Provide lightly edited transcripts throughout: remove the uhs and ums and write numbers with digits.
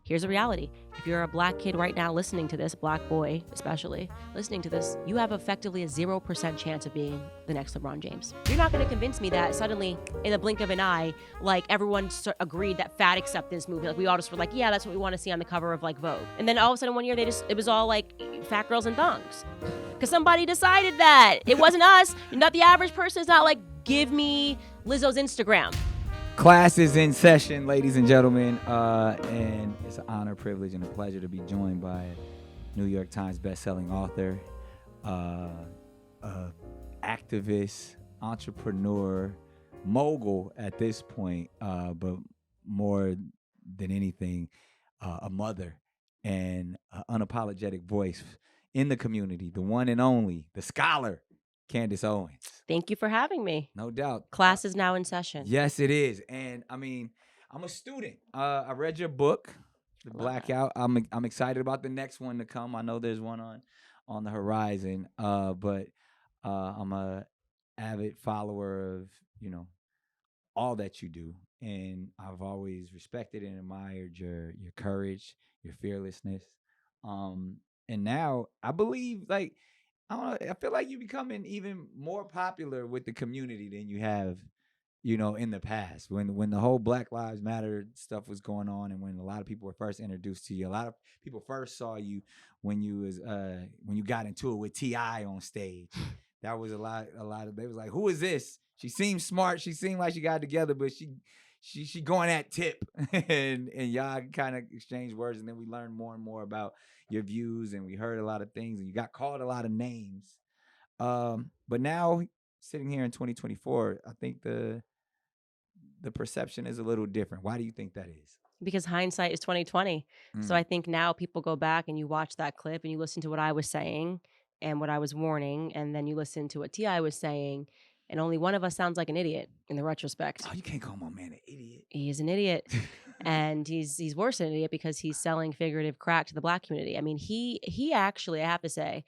here's the reality. If you're a black kid right now listening to this, black boy especially, listening to this, you have effectively a 0% chance of being the next LeBron James. You're not going to convince me that suddenly, in the blink of an eye, like everyone agreed that fat acceptance movie, like we all just were like, yeah, that's what we want to see on the cover of like Vogue. And then all of a sudden one year it was all like fat girls and thongs. Because somebody decided that. It wasn't us. Not the average person. Is not like, give me Lizzo's Instagram. Class is in session, ladies and gentlemen, and it's an honor, privilege, and a pleasure to be joined by a New York Times bestselling author, activist, entrepreneur, mogul at this point, but more than anything, a mother and an unapologetic voice in the community, the one and only, the scholar, Candace Owens. Thank you for having me. No doubt. Class is now in session. Yes, it is. And I mean, I'm a student. I read your book, The Blackout. I'm excited about the next one to come. I know there's one on the horizon. But I'm a avid follower of, all that you do. And I've always respected and admired your courage, your fearlessness. And now I believe, like, I feel like you're becoming even more popular with the community than you have, in the past. When the whole Black Lives Matter stuff was going on, and when a lot of people were first introduced to you, a lot of people first saw you when you got into it with TI on stage. That was a lot of, they was like, who is this? She seems smart. She seemed like she got it together, but she going at tip. and y'all kind of exchanged words, and then we learned more and more about your views, and we heard a lot of things, and you got called a lot of names. But now, sitting here in 2024, I think the perception is a little different. Why do you think that is? Because hindsight is 2020. So I think now people go back and you watch that clip and you listen to what I was saying and what I was warning, and then you listen to what T.I. was saying, and only one of us sounds like an idiot in the retrospect. Oh, you can't call my man an idiot. He is an idiot. And he's worse than an idiot because he's selling figurative crack to the black community. I mean, he actually, I have to say,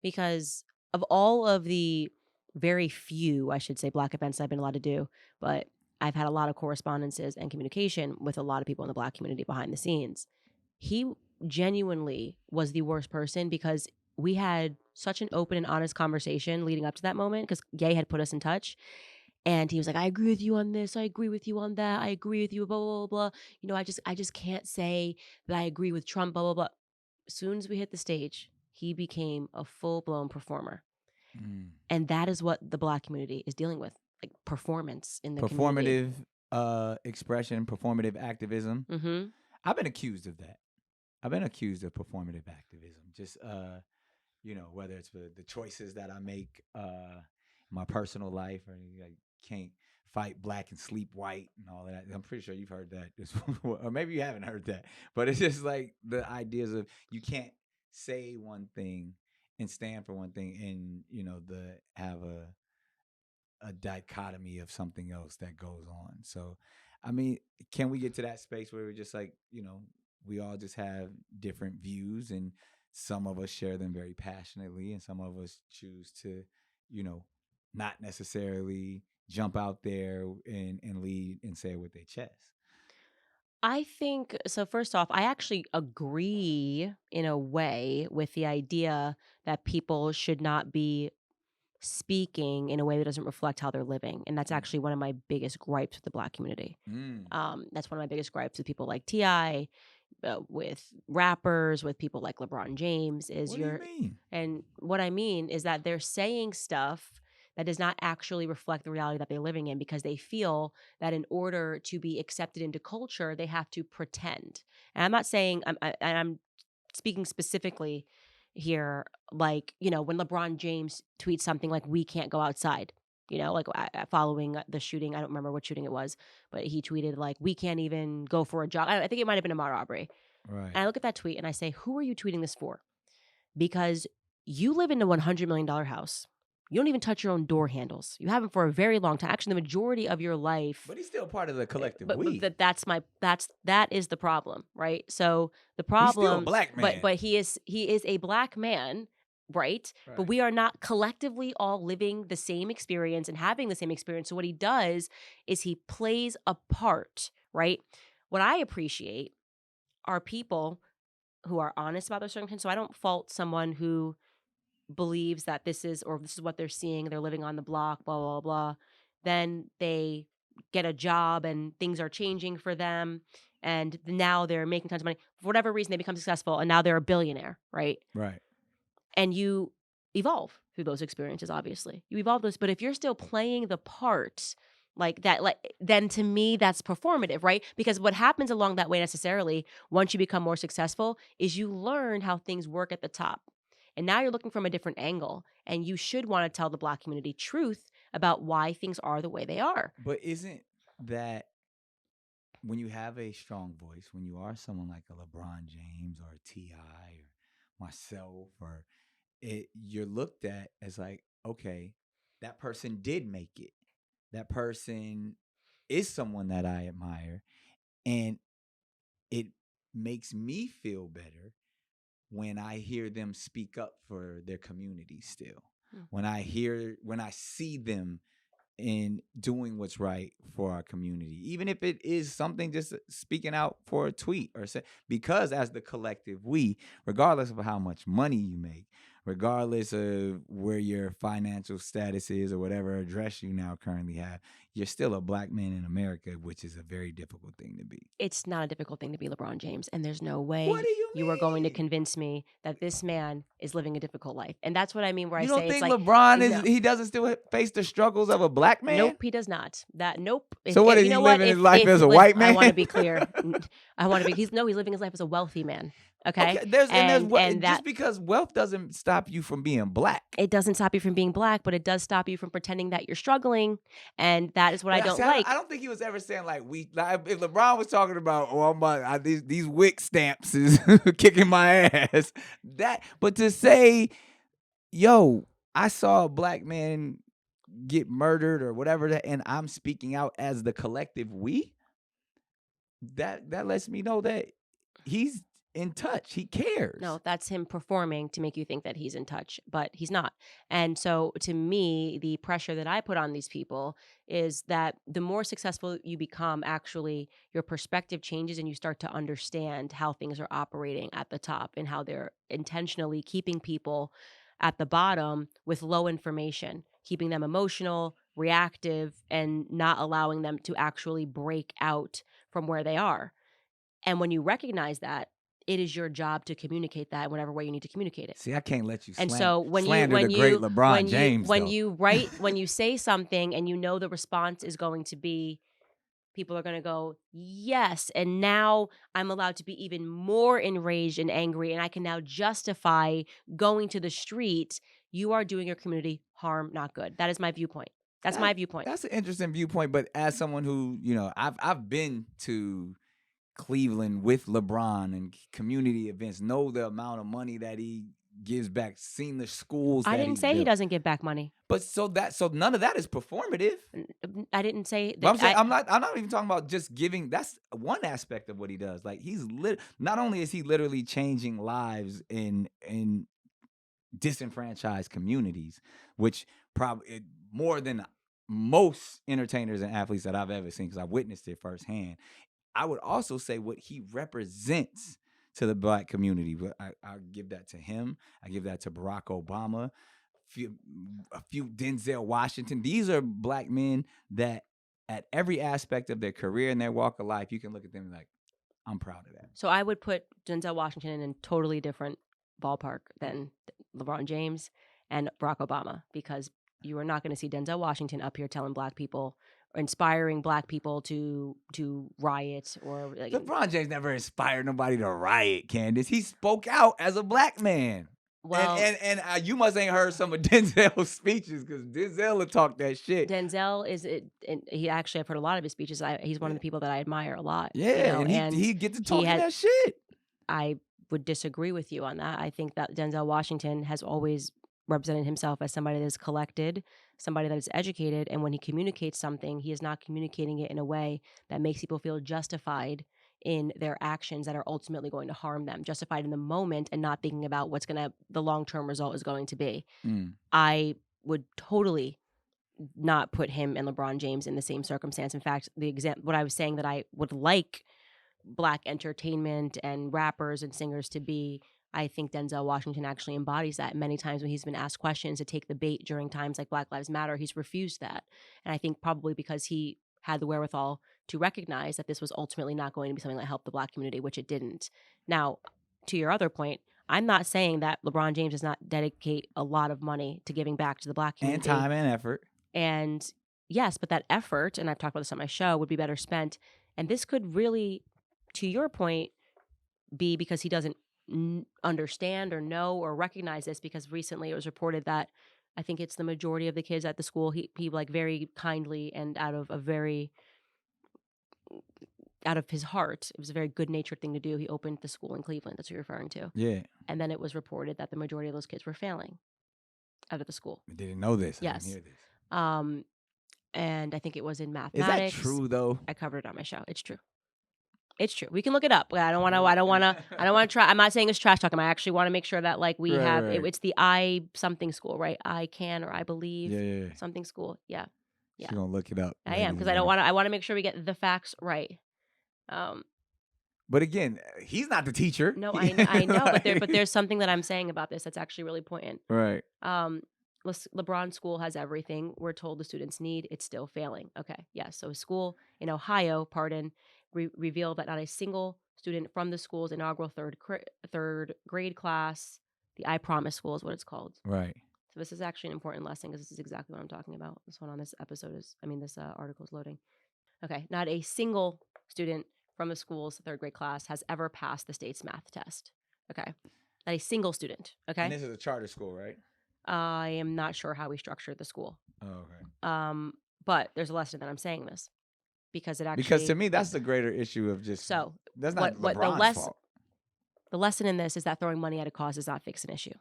because of all of the very few, I should say, black events I've been allowed to do, but I've had a lot of correspondences and communication with a lot of people in the black community behind the scenes. He genuinely was the worst person because we had such an open and honest conversation leading up to that moment because Ye had put us in touch. And he was like, I agree with you on this. I agree with you on that. I agree with you, blah, blah, blah, blah. I just can't say that I agree with Trump, blah, blah, blah. As soon as we hit the stage, he became a full-blown performer. And that is what the black community is dealing with, like performance in the community. Performative expression, performative activism. Mm-hmm. I've been accused of that. I've been accused of performative activism. Just, whether it's the choices that I make in my personal life, or I can't fight black and sleep white and all that. I'm pretty sure you've heard that, or maybe you haven't heard that. But it's just like the ideas of you can't say one thing and stand for one thing, and have a dichotomy of something else that goes on. So, I mean, can we get to that space where we're just like, we all just have different views, and some of us share them very passionately, and some of us choose to, not necessarily jump out there and lead and say it with their chest? I think, so first off, I actually agree in a way with the idea that people should not be speaking in a way that doesn't reflect how they're living. And that's actually one of my biggest gripes with the black community. That's one of my biggest gripes with people like T.I., with rappers, with people like LeBron James. What do you mean? And what I mean is that they're saying stuff that does not actually reflect the reality that they're living in, because they feel that in order to be accepted into culture, they have to pretend. And I'm not saying, I'm speaking specifically here, like, when LeBron James tweets something like, we can't go outside, like following the shooting. I don't remember what shooting it was, but he tweeted like, we can't even go for a jog. I think it might have been a Ahmaud Arbery. Right. And I look at that tweet and I say, who are you tweeting this for? Because you live in a $100 million house. You don't even touch your own door handles. You haven't for a very long time. Actually, the majority of your life. But he's still part of the collective. But that is the problem, right? So the problem. He's still a black man. But he is a black man, right? But we are not collectively all living the same experience and having the same experience. So what he does is he plays a part, right? What I appreciate are people who are honest about their circumstances. So I don't fault someone who believes that this is what they're seeing, they're living on the block, blah, blah, blah. Then they get a job and things are changing for them. And now they're making tons of money. For whatever reason, they become successful and now they're a billionaire, right? Right. And you evolve through those experiences, obviously. You evolve those. But if you're still playing the part like that, then to me, that's performative, right? Because what happens along that way necessarily, once you become more successful, is you learn how things work at the top. And now you're looking from a different angle. And you should want to tell the Black community truth about why things are the way they are. But isn't that when you have a strong voice, when you are someone like a LeBron James or a TI or myself, or you're looked at as like, okay, that person did make it. That person is someone that I admire. And it makes me feel better when I hear them speak up for their community still. When I see them in doing what's right for our community, even if it is something just speaking out for a tweet or say, because as the collective, we, regardless of how much money you make, regardless of where your financial status is or whatever address you now currently have, you're still a Black man in America, which is a very difficult thing to be. It's not a difficult thing to be LeBron James. And there's no way What do you are going to mean? convince me that this man is living a difficult life. And that's what I mean where I You say don't it's think like, LeBron no. he doesn't still face the struggles of a Black man? Nope, he does not. Nope. So what is he living his life as a white man? I want to be clear. He's living his life as a wealthy man. Okay. And just because wealth doesn't stop you from being Black. It doesn't stop you from being Black, but it does stop you from pretending that you're struggling. And that is what I don't like. I don't think he was ever saying like if LeBron was talking about, these wick stamps is kicking my ass. But to say, yo, I saw a Black man get murdered or whatever, and I'm speaking out as the collective we, that lets me know that he's in touch. He cares. No, that's him performing to make you think that he's in touch, but he's not. And so to me, the pressure that I put on these people is that the more successful you become, actually, your perspective changes and you start to understand how things are operating at the top and how they're intentionally keeping people at the bottom with low information, keeping them emotional, reactive, and not allowing them to actually break out from where they are. And when you recognize that, it is your job to communicate that in whatever way you need to communicate it. See, I can't let you and so when slander you, the great LeBron James. When you say something and you know the response is going to be, people are going to go, yes, and now I'm allowed to be even more enraged and angry, and I can now justify going to the street. You are doing your community harm, not good. That is my viewpoint. That's my viewpoint. That's an interesting viewpoint, but as someone who, I've been to Cleveland with LeBron and community events, know the amount of money that he gives back, seen the schools. I didn't say he doesn't give back money. But so none of that is performative. I didn't say that. I'm not even talking about just giving. That's one aspect of what he does. Like he's not only is he literally changing lives in disenfranchised communities, which probably more than most entertainers and athletes that I've ever seen, because I witnessed it firsthand. I would also say what he represents to the Black community. I give that to him. I give that to Barack Obama, a few Denzel Washington. These are Black men that at every aspect of their career and their walk of life, you can look at them like, I'm proud of that. So I would put Denzel Washington in a totally different ballpark than LeBron James and Barack Obama, because you are not going to see Denzel Washington up here telling Black people, inspiring Black people to riot, or like, LeBron James never inspired nobody to riot, Candace. He spoke out as a Black man. Well, and you must ain't heard some of Denzel's speeches, because Denzel will talk that shit. Denzel and he actually, I've heard a lot of his speeches. He's one of the people that I admire a lot. Yeah, and he get to talk that shit. I would disagree with you on that. I think that Denzel Washington has always represented himself as somebody that is collected, somebody that is educated, and when he communicates something, he is not communicating it in a way that makes people feel justified in their actions that are ultimately going to harm them, justified in the moment and not thinking about what's the long-term result is going to be. I would totally not put him and LeBron James in the same circumstance. In fact, what I was saying that I would like Black entertainment and rappers and singers to be. I think Denzel Washington actually embodies that. Many times when he's been asked questions to take the bait during times like Black Lives Matter, he's refused that. And I think probably because he had the wherewithal to recognize that this was ultimately not going to be something that helped the Black community, which it didn't. Now, to your other point, I'm not saying that LeBron James does not dedicate a lot of money to giving back to the Black community. And time and effort. And yes, but that effort, and I've talked about this on my show, would be better spent. And this could really, to your point, be because he doesn't understand or know or recognize this, because recently it was reported that I think it's the majority of the kids at the school, he like very kindly and out of his heart, it was a very good-natured thing to do, he opened the school in Cleveland. That's what you're referring to. Yeah. And then it was reported that the majority of those kids were failing out of the school. I didn't know this. Yes. I didn't hear this. And I think it was in Is mathematics. that true though? I covered it on my show. It's true. It's true. We can look it up. I don't want to try. I'm not saying it's trash talking. I actually want to make sure that like we have right. it's the I something school, right? I can or I believe Yeah. something school. Yeah. She's gonna look it up. I am, because I want to make sure we get the facts right. But again, he's not the teacher. No, I know, but there's something that I'm saying about this that's actually really poignant. Right. LeBron school has everything we're told the students need. It's still failing. Okay. Yeah. So a school in Ohio, revealed that not a single student from the school's inaugural third grade class, the I Promise school is what it's called. Right. So this is actually an important lesson, because this is exactly what I'm talking about. This one on this episode this article is loading. Okay. Not a single student from the school's third grade class has ever passed the state's math test. Okay. Not a single student. Okay. And this is a charter school, right? I am not sure how we structured the school. Oh, okay. But there's a lesson that I'm saying this, because it actually, because to me that's the greater issue of just that's not LeBron's fault. The lesson in this is that throwing money at a cause does not fix an issue.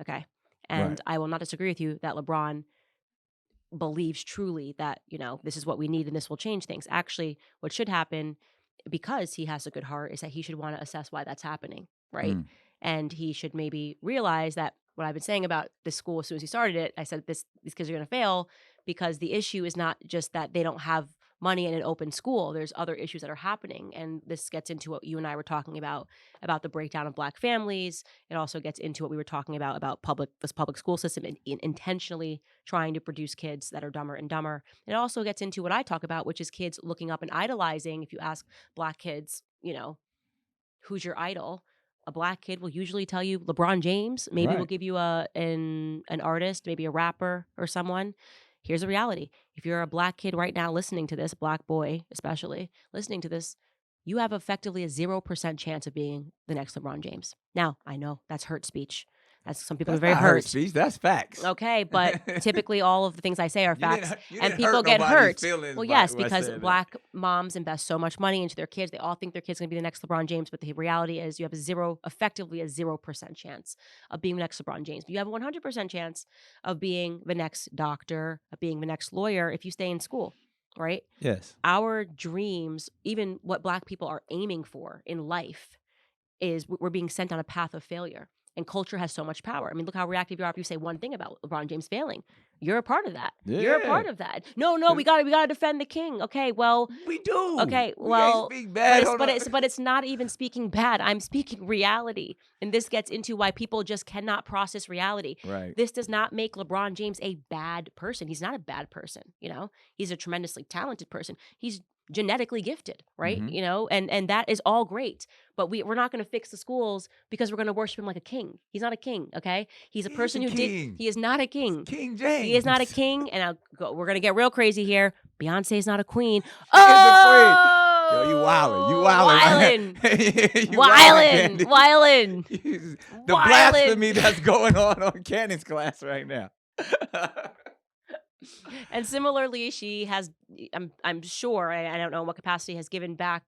Okay. And Right. I will not disagree with you that LeBron believes truly that, this is what we need and this will change things. Actually, what should happen, because he has a good heart, is that he should want to assess why that's happening. Right. And he should maybe realize that what I've been saying about this school, as soon as he started it, I said these kids are going to fail, because the issue is not just that they don't have money in an open school. There's other issues that are happening. And this gets into what you and I were talking about the breakdown of Black families. It also gets into what we were talking about this public school system intentionally trying to produce kids that are dumber and dumber. It also gets into what I talk about, which is kids looking up and idolizing. If you ask Black kids, who's your idol? A Black kid will usually tell you LeBron James. Maybe we'll give you an artist, maybe a rapper or someone. Here's the reality. If you're a Black kid right now listening to this, Black boy especially, listening to this, you have effectively a 0% chance of being the next LeBron James. Now, I know that's hurt speech. Some people are very hurt. Speech. That's facts. Okay, but typically all of the things I say are facts, and people get hurt. Well, yes, because Black moms invest so much money into their kids. They all think their kid's going to be the next LeBron James, but the reality is you have effectively a 0% chance of being the next LeBron James. But you have a 100% chance of being the next doctor, of being the next lawyer if you stay in school, right? Yes. Our dreams, even what Black people are aiming for in life, is we're being sent on a path of failure. And culture has so much power. I mean, look how reactive you are if you say one thing about LeBron James failing. You're a part of that. Yeah. You're a part of that. No, we gotta defend the king. Okay, well, we do. Okay, well, speak bad but it's not even speaking bad. I'm speaking reality, and this gets into why people just cannot process reality. Right. This does not make LeBron James a bad person. He's not a bad person. He's a tremendously talented person. He's genetically gifted, right? Mm-hmm. And that is all great. But we're not going to fix the schools because we're going to worship him like a king. He's not a king, okay? He's a person who did. He is not a king. It's King James. He is not a king. And we're going to get real crazy here. Beyonce is not a queen. She is a queen. Yo, you wildin'. Wildin'. The blasphemy that's going on Candace class right now. And similarly, she has, I'm sure, I don't know in what capacity, has given back,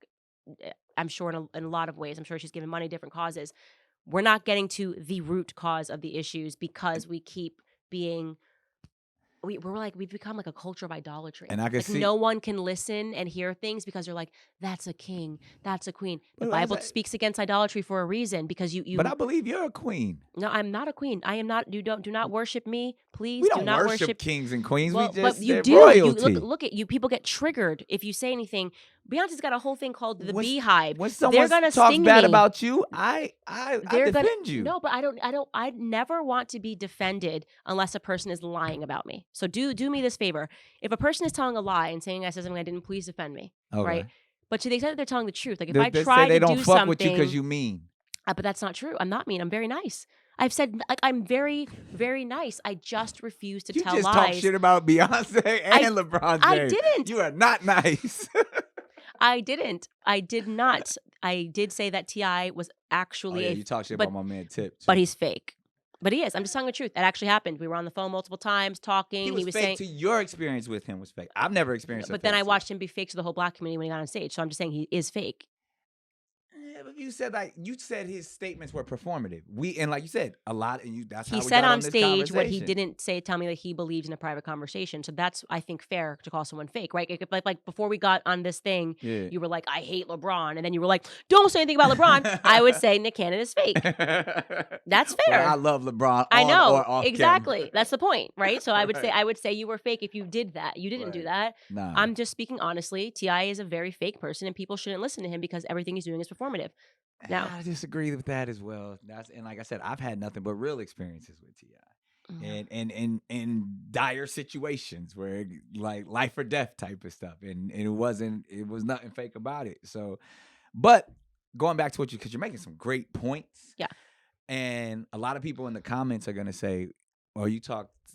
I'm sure in a lot of ways. I'm sure she's given money, different causes. We're not getting to the root cause of the issues because we keep being, we've become like a culture of idolatry. And I can see no one can listen and hear things because you're like, that's a king, that's a queen. The Bible speaks against idolatry for a reason, because you. But I believe you're a queen. No, I'm not a queen. I am not. Do not worship me, please. We don't do not worship kings and queens. Well, we just but you do. royalty. Look at you. People get triggered if you say anything. Beyonce's got a whole thing called the When, Beehive. when They're someone gonna talks sting bad me. about you, I They're gonna defend you. no, but I never want to be defended unless a person is lying about me. So do me this favor. If a person is telling a lie and saying I said something I didn't, please defend me. Okay. Right? But to the extent that they're telling the truth, like if They, I they say try they to don't do fuck with you something, because you mean. but that's not true. I'm not mean. I'm very nice. I've said like I'm very, very nice. I just refuse to You tell just lies. talk shit about Beyonce and LeBron James. I didn't. You are not nice. I didn't. I did not. I did say that T.I. was actually you talk shit but, about my man Tip. Too. But he's fake. But he is. I'm just telling the truth. That actually happened. We were on the phone multiple times talking. He was fake saying to your experience with him was fake. I've never experienced it. But then I watched him be fake to the whole black community when he got on stage. So I'm just saying he is fake. Yeah, but you said his statements were performative. Like you said, a lot, and that's how he we said got on this stage what he conversation. didn't say. Tell me that he believes in a private conversation. So that's I think fair to call someone fake, right? Like before we got on this thing, you were like, I hate LeBron, and then you were like, don't say anything about LeBron. I would say Nick Cannon is fake. That's fair. Well, I love LeBron. I know or off exactly. camera. That's the point, right? So I would Right. say you were fake if you did that. You didn't do that. Nah. I'm just speaking honestly. T.I. is a very fake person, and people shouldn't listen to him because everything he's doing is performative. Now, I disagree with that as well. And like I said, I've had nothing but real experiences with T.I. And in dire situations where like life or death type of stuff, and it was nothing fake about it. So, but going back to because you're making some great points. Yeah. And a lot of people in the comments are gonna say, "Oh,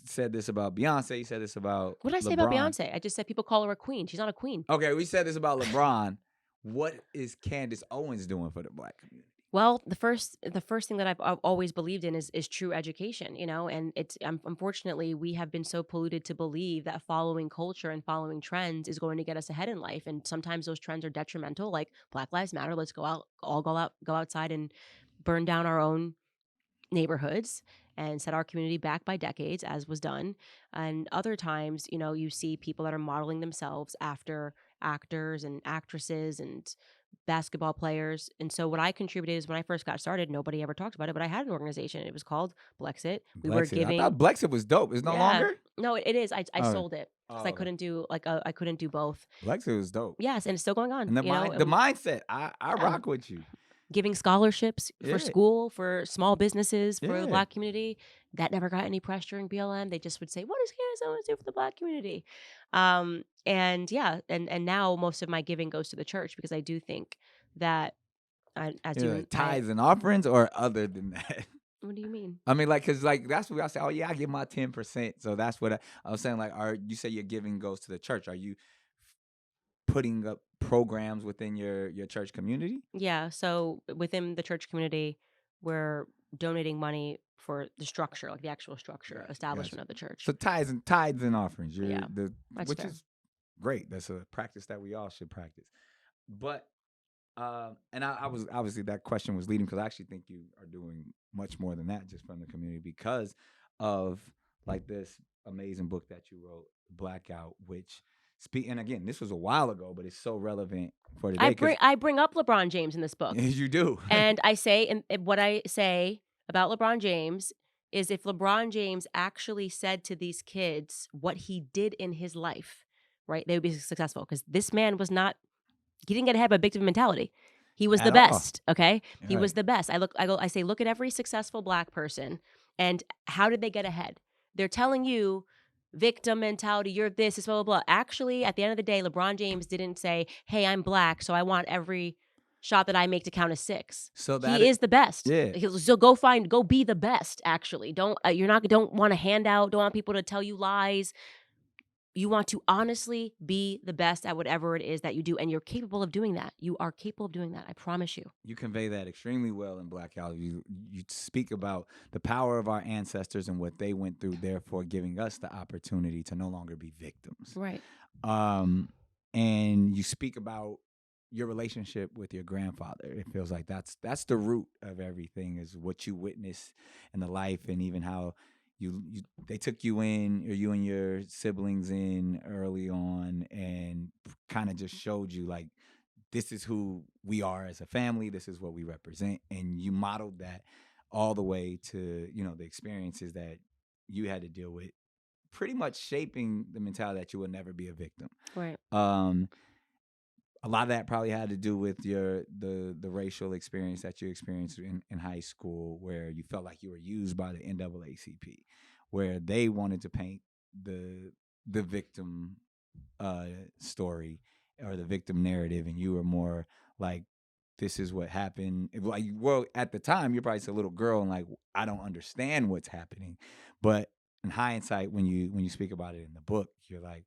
said this about Beyonce. You said this about what did I say about Beyonce? I just said people call her a queen. She's not a queen. Okay, we said this about LeBron. What is Candace Owens doing for the black community? Well, the first thing that I've always believed in is true education, and it's unfortunately we have been so polluted to believe that following culture and following trends is going to get us ahead in life, and sometimes those trends are detrimental. Like Black Lives Matter, let's go outside and burn down our own neighborhoods and set our community back by decades, as was done. And other times, you see people that are modeling themselves after actors and actresses and basketball players. And so what I contributed is when I first got started, nobody ever talked about it, but I had an organization. It was called Blexit. We were giving. I thought Blexit was dope. It's no longer. No, it is. I sold it because I couldn't do I couldn't do both. Blexit was dope. Yes, and it's still going on. And the mindset, I rock with you. Giving scholarships for school, for small businesses, for the black community. That never got any press during BLM. They just would say, what does Candace Owens do for the black community? And now most of my giving goes to the church because I do think that tithes and offerings or other than that. What do you mean? I mean, because that's what I say. Oh yeah, I give my 10%. So that's what I was saying. Like, you say your giving goes to the church? Are you putting up programs within your church community? Yeah. So within the church community, we're donating money for the structure, like the actual structure, establishment of the church. So tithes and offerings. Which fair. is great. That's a practice that we all should practice. But and I was obviously that question was leading because I actually think you are doing much more than that just from the community because of like this amazing book that you wrote, Blackout, which and again, this was a while ago, but it's so relevant for today. I bring up LeBron James in this book. You do. And I say, and what I say about LeBron James is if LeBron James actually said to these kids what he did in his life, right, they would be successful because this man he didn't get ahead by victim mentality. He was the best, okay? He was the best. I say, look at every successful black person and how did they get ahead? They're telling you victim mentality, you're this, blah, blah, blah. Actually, at the end of the day, LeBron James didn't say, hey, I'm black, so I want every shot that I make to count as 6. So he is the best. Yeah. So go be the best, actually. Don't want a handout, don't want people to tell you lies. You want to honestly be the best at whatever it is that you do, and you're capable of doing that. You are capable of doing that. I promise you. You convey that extremely well in Blackout. You speak about the power of our ancestors and what they went through, therefore giving us the opportunity to no longer be victims. Right. And you speak about your relationship with your grandfather. It feels like that's the root of everything is what you witnessed in the life and even how they took you in, or you and your siblings in early on, and kind of just showed you like this is who we are as a family. This is what we represent, and you modeled that all the way to the experiences that you had to deal with, pretty much shaping the mentality that you would never be a victim. Right. a lot of that probably had to do with the racial experience that you experienced in high school, where you felt like you were used by the NAACP, where they wanted to paint the victim story or the victim narrative, and you were more like, this is what happened. Like, well, at the time, you're probably a little girl and like, I don't understand what's happening. But in hindsight, when you speak about it in the book, you're like,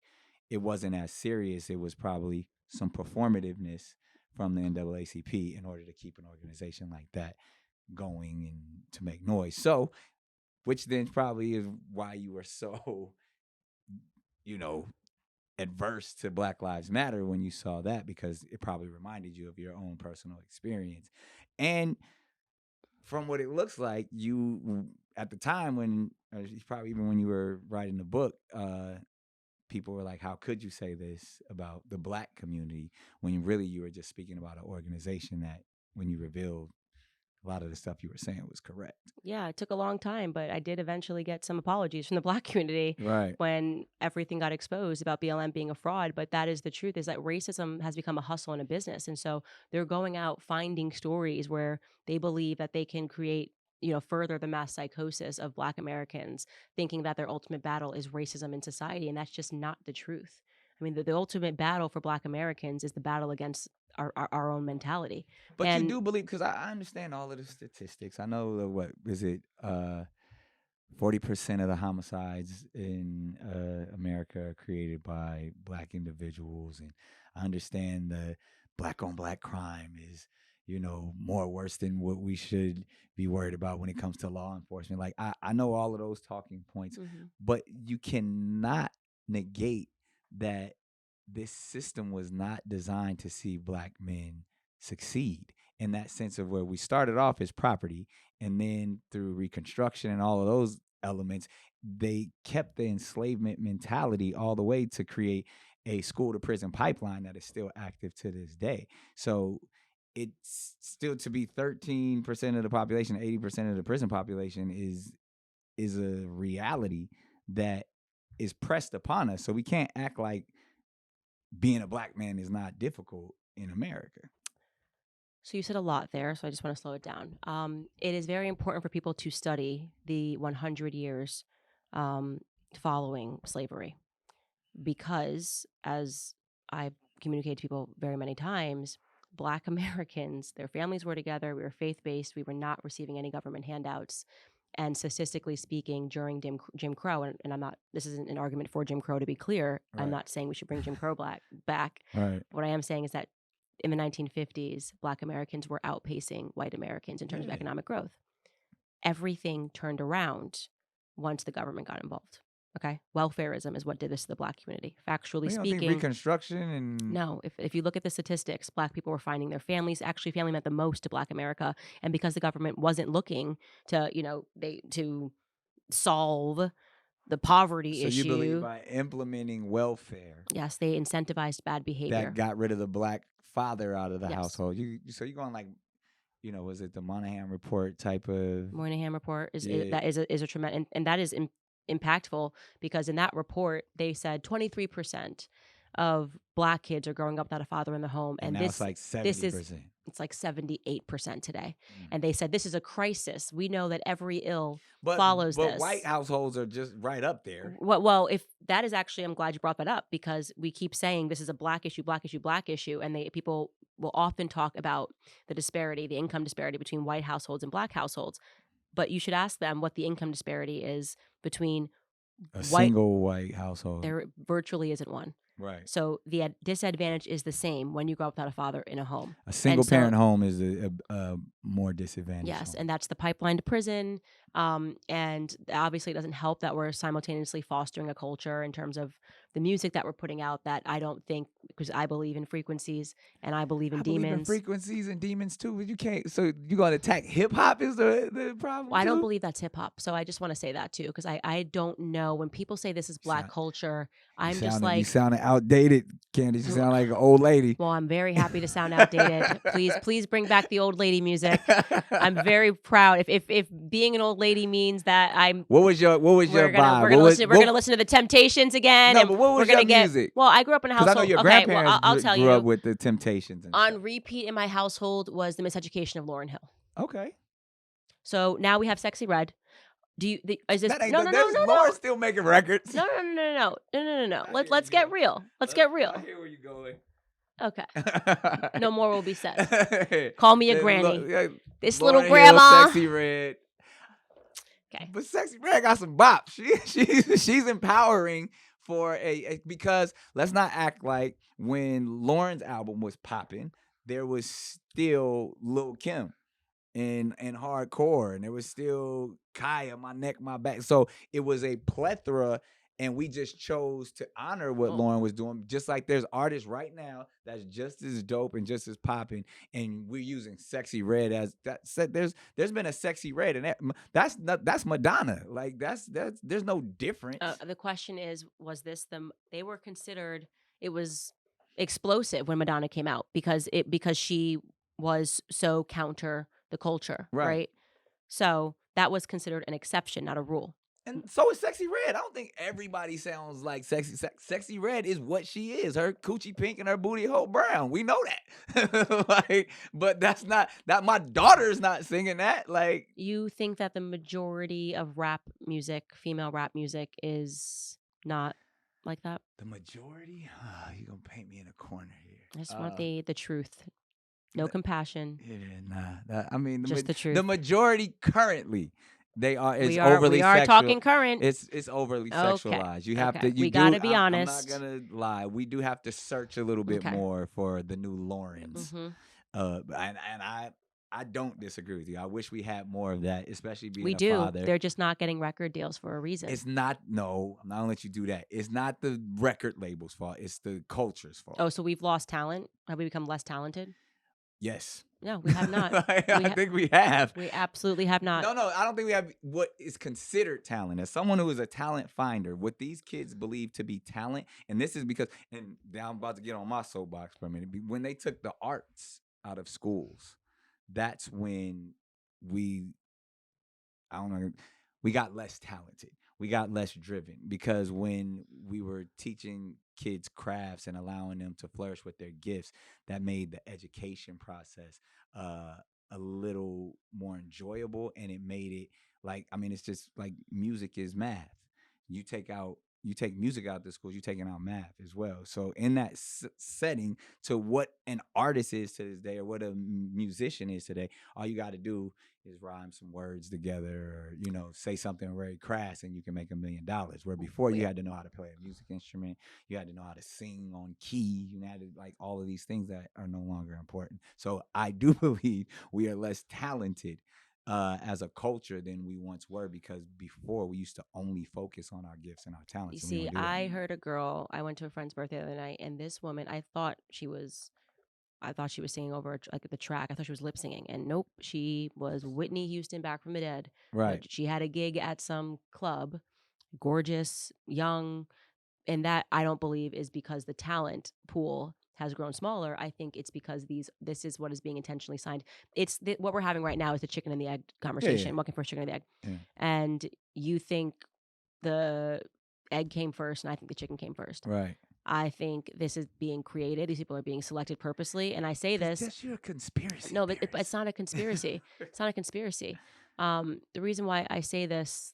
it wasn't as serious. It was probably some performativeness from the NAACP in order to keep an organization like that going and to make noise. So, which then probably is why you were so, adverse to Black Lives Matter when you saw that, because it probably reminded you of your own personal experience. And from what it looks like, you, at the time when, probably even when you were writing the book, people were like, how could you say this about the Black community when really you were just speaking about an organization that, when you revealed a lot of the stuff you were saying was correct. Yeah, it took a long time, but I did eventually get some apologies from the Black community Right. when everything got exposed about BLM being a fraud. But that is the truth, is that racism has become a hustle and a business. And so they're going out finding stories where they believe that they can create, further the mass psychosis of Black Americans, thinking that their ultimate battle is racism in society. And that's just not the truth. I mean, the ultimate battle for Black Americans is the battle against our own mentality. But and you do believe, because I understand all of the statistics. I know that, what is it, 40% of the homicides in America are created by Black individuals, and I understand the Black on Black crime is, more worse than what we should be worried about when it comes to law enforcement. Like, I know all of those talking points, but you cannot negate that this system was not designed to see Black men succeed, in that sense of where we started off as property, and then through Reconstruction and all of those elements, they kept the enslavement mentality all the way to create a school to prison pipeline that is still active to this day. So it's still, to be 13% of the population, 80% of the prison population is a reality that is pressed upon us. So we can't act like being a Black man is not difficult in America. So you said a lot there, so I just want to slow it down. It is very important for people to study the 100 years following slavery, because, as I've communicated to people very many times, Black Americans, their families were together, we were faith-based, we were not receiving any government handouts. And statistically speaking, during Jim Crow, and I'm not, this isn't an argument for Jim Crow, to be clear, Right. I'm not saying we should bring Jim Crow back. Right. What I am saying is that in the 1950s, Black Americans were outpacing white Americans in terms of economic growth. Everything turned around once the government got involved. Okay, welfareism is what did this to the Black community. Factually You don't speaking, think Reconstruction and no. If you look at the statistics, Black people were finding their families. Actually, family meant the most to Black America, and because the government wasn't looking to, to solve the poverty so issue. you believe by implementing welfare, yes, they incentivized bad behavior. that got rid of the Black father out of the Yes. household. So you're going like, was it the Moynihan Report type of? Moynihan Report is Yeah. that is a tremendous, and that is impactful, because in that report they said 23% of Black kids are growing up without a father in the home, And now it's like 70%. It's like 78% today. And they said this is a crisis. We know that every ill follows But this. white households are just right up there. Well, if that is actually, I'm glad you brought that up, because we keep saying this is a Black issue, and people will often talk about the disparity, the income disparity between white households and Black households. But you should ask them what the income disparity is between single white household. There virtually isn't one. Right. So the disadvantage is the same when you grow up without a father in a home. A single parent home is a more disadvantaged yes, home. And that's the pipeline to prison. And obviously it doesn't help that we're simultaneously fostering a culture in terms of the music that we're putting out that I don't think, because I believe in frequencies and I believe in demons. Believe in frequencies and demons too, but you can't. So you're going to attack hip hop is the problem? Well, I don't believe that's hip hop. So I just want to say that too, because I don't know. When people say this is Black culture, I'm just like, you sounding outdated, Candace. You sound like an old lady. Well, I'm very happy to sound outdated. Please bring back the old lady music. I'm very proud. If being an old lady means that I'm. What was your vibe? We're gonna listen to the Temptations again. No, and but what was we're gonna your music? Well, I grew up in a Because household. I know your okay, grandparents well, I'll tell grew you. up with the Temptations and On stuff. repeat in my household was the Miseducation of Lauryn Hill. Okay. So now we have Sexy Red. Is this That ain't no? Lauren's still making records. No. Let's get real. Let's get real. I hear where you're going. Okay. No more will be said. Call me a granny. This little Lauryn grandma. Hill, Sexy Red. Okay. But Sexy Red got some bop. She's empowering for because let's not act like when Lauren's album was popping, there was still Lil' Kim and hardcore, and there was still Kaya, My Neck, My Back. So it was a plethora, and we just chose to honor what Lauren was doing. Just like there's artists right now that's just as dope and just as popping, and we're using Sexy Red as that. There's been a Sexy Red, and that's Madonna. Like that's there's no difference. The question is, was this they were considered? It was explosive when Madonna came out because she was so counter the culture, right? So that was considered an exception, not a rule. And so is Sexy Red. I don't think everybody sounds like Sexy Red is what she is. Her coochie pink and her booty hole brown. We know that. But that's not that. My daughter's not singing that. Like, you think that the majority of rap music, female rap music, is not like that? The majority? You're gonna paint me in a corner here. I just want the truth. No compassion. Yeah, I mean, just the truth. The majority currently, we are talking current. It's overly sexualized. You have to. We gotta be honest. I'm not gonna lie. We do have to search a little bit more for the new Laurens. And I don't disagree with you. I wish we had more of that, especially being a father. They're just not getting record deals for a reason. It's not. No, I'm not gonna let you do that. It's not the record label's fault. It's the culture's fault. Oh, so we've lost talent? Have we become less talented? Yes. No, we have not. I think we have. We absolutely have not. No, I don't think we have what is considered talent. As someone who is a talent finder, what these kids believe to be talent, and this is because, and now I'm about to get on my soapbox for a minute, when they took the arts out of schools, that's when we got less talented. We got less driven because when we were teaching kids crafts and allowing them to flourish with their gifts, that made the education process a little more enjoyable, and it made it it's just like music is math. You take music out of the schools, you're taking out math as well. So in that setting, to what an artist is to this day or what a musician is today, all you got to do is rhyme some words together or, say something very crass and you can make $1 million. Where before you had to know how to play a music instrument, you had to know how to sing on key, you had to all of these things that are no longer important. So I do believe we are less talented as a culture than we once were, because before we used to only focus on our gifts and our talents. You see, I heard a girl, I went to a friend's birthday the other night, and this woman, I thought she was singing over the track. I thought she was lip singing, and nope, she was Whitney Houston back from the dead. Right. She had a gig at some club, gorgeous, young, and that I don't believe is because the talent pool has grown smaller. I think it's because this is what is being intentionally signed. It's what we're having right now is the chicken and the egg conversation. What came first, chicken or the egg? Yeah. And you think the egg came first, and I think the chicken came first. Right. I think this is being created. These people are being selected purposely. And I say this. That's your conspiracy. No, but it's not a conspiracy. It's not a conspiracy. The reason why I say this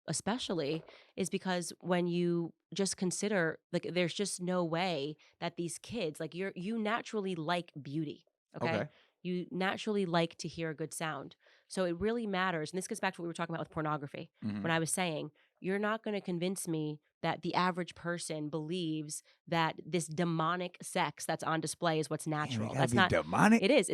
especially is because when you just consider, there's just no way that these kids, you naturally like beauty. Okay? You naturally like to hear a good sound. So it really matters. And this gets back to what we were talking about with pornography. Mm-hmm. When I was saying, you're not going to convince me that the average person believes that this demonic sex that's on display is what's natural. That's not demonic. It is.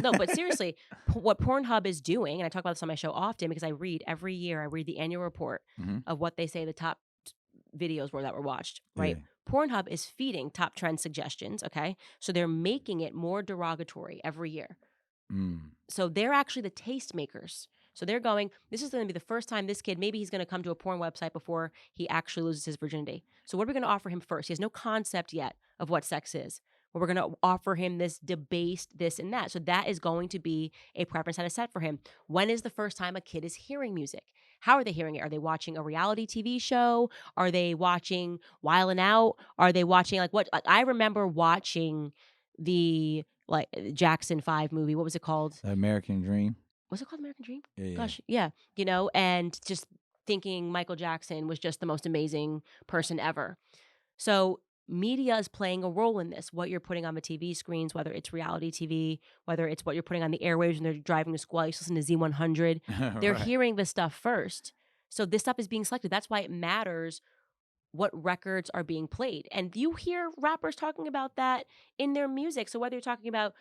No, but seriously, what Pornhub is doing, and I talk about this on my show often because I read every year. I read the annual report of what they say the top videos that were watched. Right. Yeah. Pornhub is feeding top trend suggestions. Okay, so they're making it more derogatory every year. So they're actually the taste makers. So they're going, this is going to be the first time this kid, maybe he's going to come to a porn website before he actually loses his virginity. So what are we going to offer him first? He has no concept yet of what sex is. We're going to offer him this debased this and that. So that is going to be a preference that is set for him. When is the first time a kid is hearing music? How are they hearing it? Are they watching a reality TV show? Are they watching Wildin' Out? Are they watching like what? Like I remember watching the like Jackson 5 movie. What was it called? American Dream. Was it called American Dream? Yeah. Gosh, yeah. You know, and just thinking Michael Jackson was just the most amazing person ever. So media is playing a role in this. What you're putting on the TV screens, whether it's reality TV, whether it's what you're putting on the airwaves when they're driving to school. I used to listen to Z100. They're Right. hearing this stuff first. So this stuff is being selected. That's why it matters what records are being played. And you hear rappers talking about that in their music. So whether you're talking about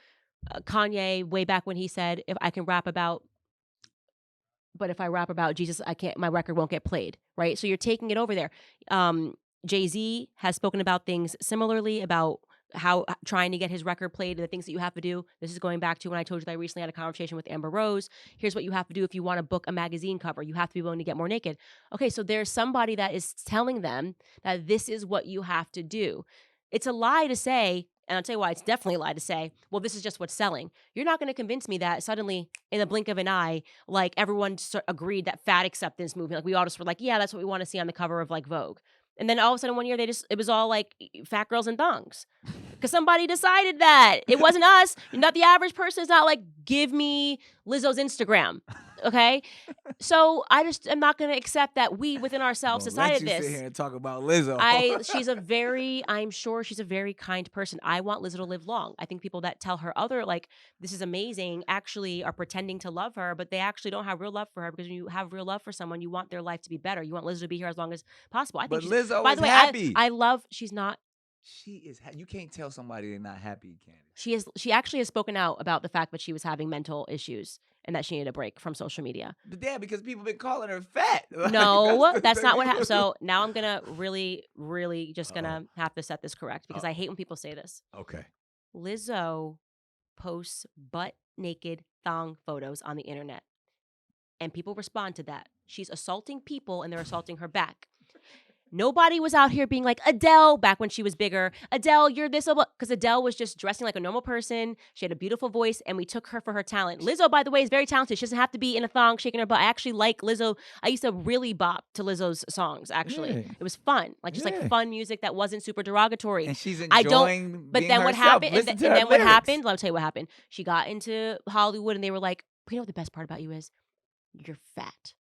Kanye way back when he said, if I can rap about, but if I rap about Jesus, I can't, my record won't get played, right? So you're taking it over there. Jay-Z has spoken about things similarly about how trying to get his record played and the things that you have to do. This is going back to when I told you that I recently had a conversation with Amber Rose. Here's what you have to do if you want to book a magazine cover. You have to be willing to get more naked. Okay, so there's somebody that is telling them that this is what you have to do. It's a lie to say, and I'll tell you why it's definitely a lie to say, well, this is just what's selling. You're not going to convince me that suddenly, in the blink of an eye, like everyone agreed that fat acceptance movement, like we all just were like, yeah, that's what we want to see on the cover of like Vogue. And then all of a sudden one year it was all like fat girls and thongs. Because somebody decided that. It wasn't us. Not the average person is not like, give me Lizzo's Instagram. Okay? So I just am not going to accept that we within ourselves decided this. Sit here and talk about Lizzo. I'm sure she's a very kind person. I want Lizzo to live long. I think people that tell her other, like, this is amazing, actually are pretending to love her, but they actually don't have real love for her, because when you have real love for someone, you want their life to be better. You want Lizzo to be here as long as possible. I think but Lizzo by is the way, happy. I love, she's not. She is. You can't tell somebody they're not happy, Candace. She actually has spoken out about the fact that she was having mental issues and that she needed a break from social media. But yeah, because people been calling her fat. No, that's not what happened. So now I'm gonna really just gonna have to set this correct, because I hate when people say this. Okay. Lizzo posts butt naked thong photos on the internet, and people respond to that. She's assaulting people, and they're assaulting her back. Nobody was out here being like, Adele, back when she was bigger, Adele, you're this, because Adele was just dressing like a normal person. She had a beautiful voice, and we took her for her talent. Lizzo, by the way, is very talented. She doesn't have to be in a thong shaking her butt. I actually like Lizzo. I used to really bop to Lizzo's songs, actually. Yeah. It was fun. Like, just like fun music that wasn't super derogatory. And she's enjoying But being then what herself. happened, Listen and to her then what lyrics. happened, let me tell you what happened. She got into Hollywood, and they were like, you know what the best part about you is? You're fat.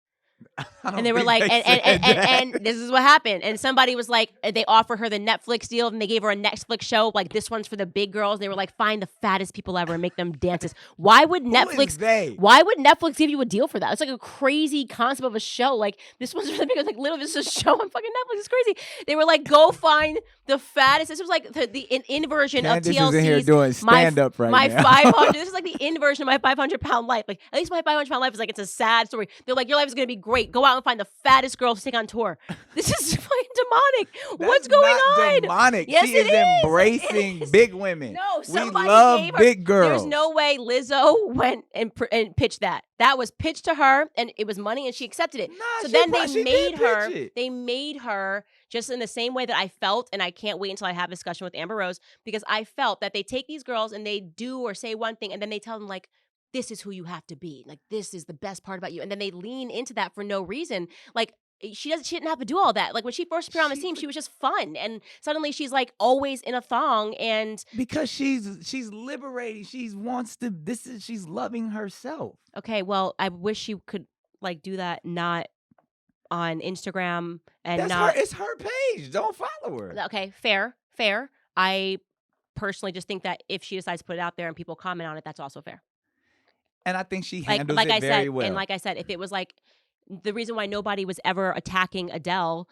And they were like, and this is what happened. And somebody was like, they offered her the Netflix deal, and they gave her a Netflix show. Like, this one's for the big girls. They were like, find the fattest people ever and make them dances. Why would Netflix? Why would Netflix give you a deal for that? It's like a crazy concept of a show. Like, this one's for the big girls. Like, literally, this is a show on fucking Netflix. It's crazy. They were like, go find the fattest. This was like the inversion of TLC's. Is in here doing stand up right my now. 500. This is like the inversion of my 500-pound life. Like, at least my 500-pound life is like, it's a sad story. They're like, your life is gonna be great. Go out and find the fattest girl to take on tour. This is fucking demonic. What's going on? Demonic. Yes, she is embracing big women. No, we somebody love gave her, big girls. There's no way Lizzo went and pitched that. That was pitched to her, and it was money, and she accepted it. So then they made her just in the same way that I felt, and I can't wait until I have a discussion with Amber Rose, because I felt that they take these girls and they do or say one thing, and then they tell them, like, this is who you have to be. Like, this is the best part about you. And then they lean into that for no reason. Like, she didn't have to do all that. Like, when she first appeared on the scene, she was just fun. And suddenly she's like always in a thong, and because she's liberating. She's loving herself. Okay, well, I wish she could like do that not on Instagram and it's her page. Don't follow her. Okay, fair. I personally just think that if she decides to put it out there and people comment on it, that's also fair. And I think she handles it very well. And like I said, if it was like the reason why nobody was ever attacking Adele,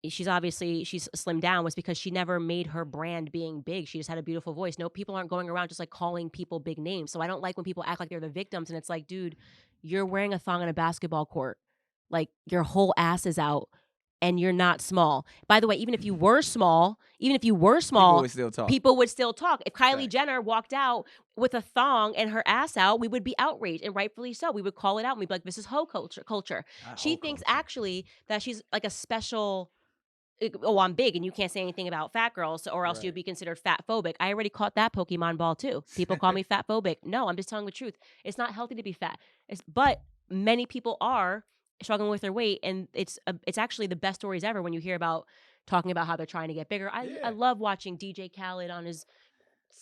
she's slimmed down, was because she never made her brand being big. She just had a beautiful voice. No, people aren't going around just like calling people big names. So I don't like when people act like they're the victims, and it's like, dude, you're wearing a thong on a basketball court. Like, your whole ass is out. And you're not small. By the way, even if you were small, people would still talk. If Kylie Jenner walked out with a thong and her ass out, we would be outraged, and rightfully so. We would call it out, and we'd be like, this is hoe culture. She thinks actually that she's like a special oh, I'm big and you can't say anything about fat girls, or else Right. you'd be considered fat phobic. I already caught that Pokemon ball too. People call me fat phobic. No, I'm just telling the truth. It's not healthy to be fat. But many people are struggling with their weight, and it's actually the best stories ever when you hear about talking about how they're trying to get bigger. I Yeah. love watching DJ Khaled on his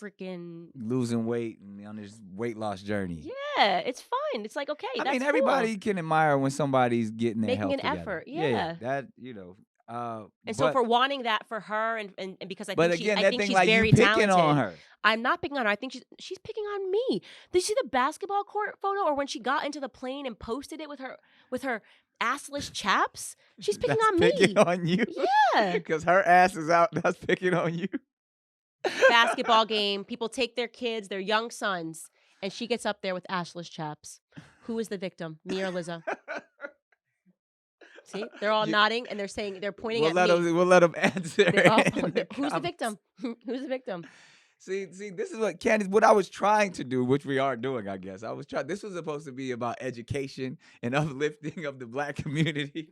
freaking Losing weight and on his weight loss journey. yeah, it's fine. It's like, okay, I that's mean, cool. everybody can admire when somebody's getting their Making health an together. effort, Yeah, yeah. that And so for wanting that for her, and because I but think again, I that think thing she's like you very picking talented. on her. I'm not picking on her. I think she's picking on me. Did you see the basketball court photo, or when she got into the plane and posted it with her assless chaps? She's picking That's on picking me. on you. Yeah. Because her ass is out. That's picking on you. Basketball game. People take their kids, their young sons, and she gets up there with assless chaps. Who is the victim? Me or Lizzo? See, they're all nodding and they're pointing at me. We'll let them answer. Who's the victim? Who's the victim? See, this is what Candace, what I was trying to do, which we are doing, I guess. This was supposed to be about education and uplifting of the Black community.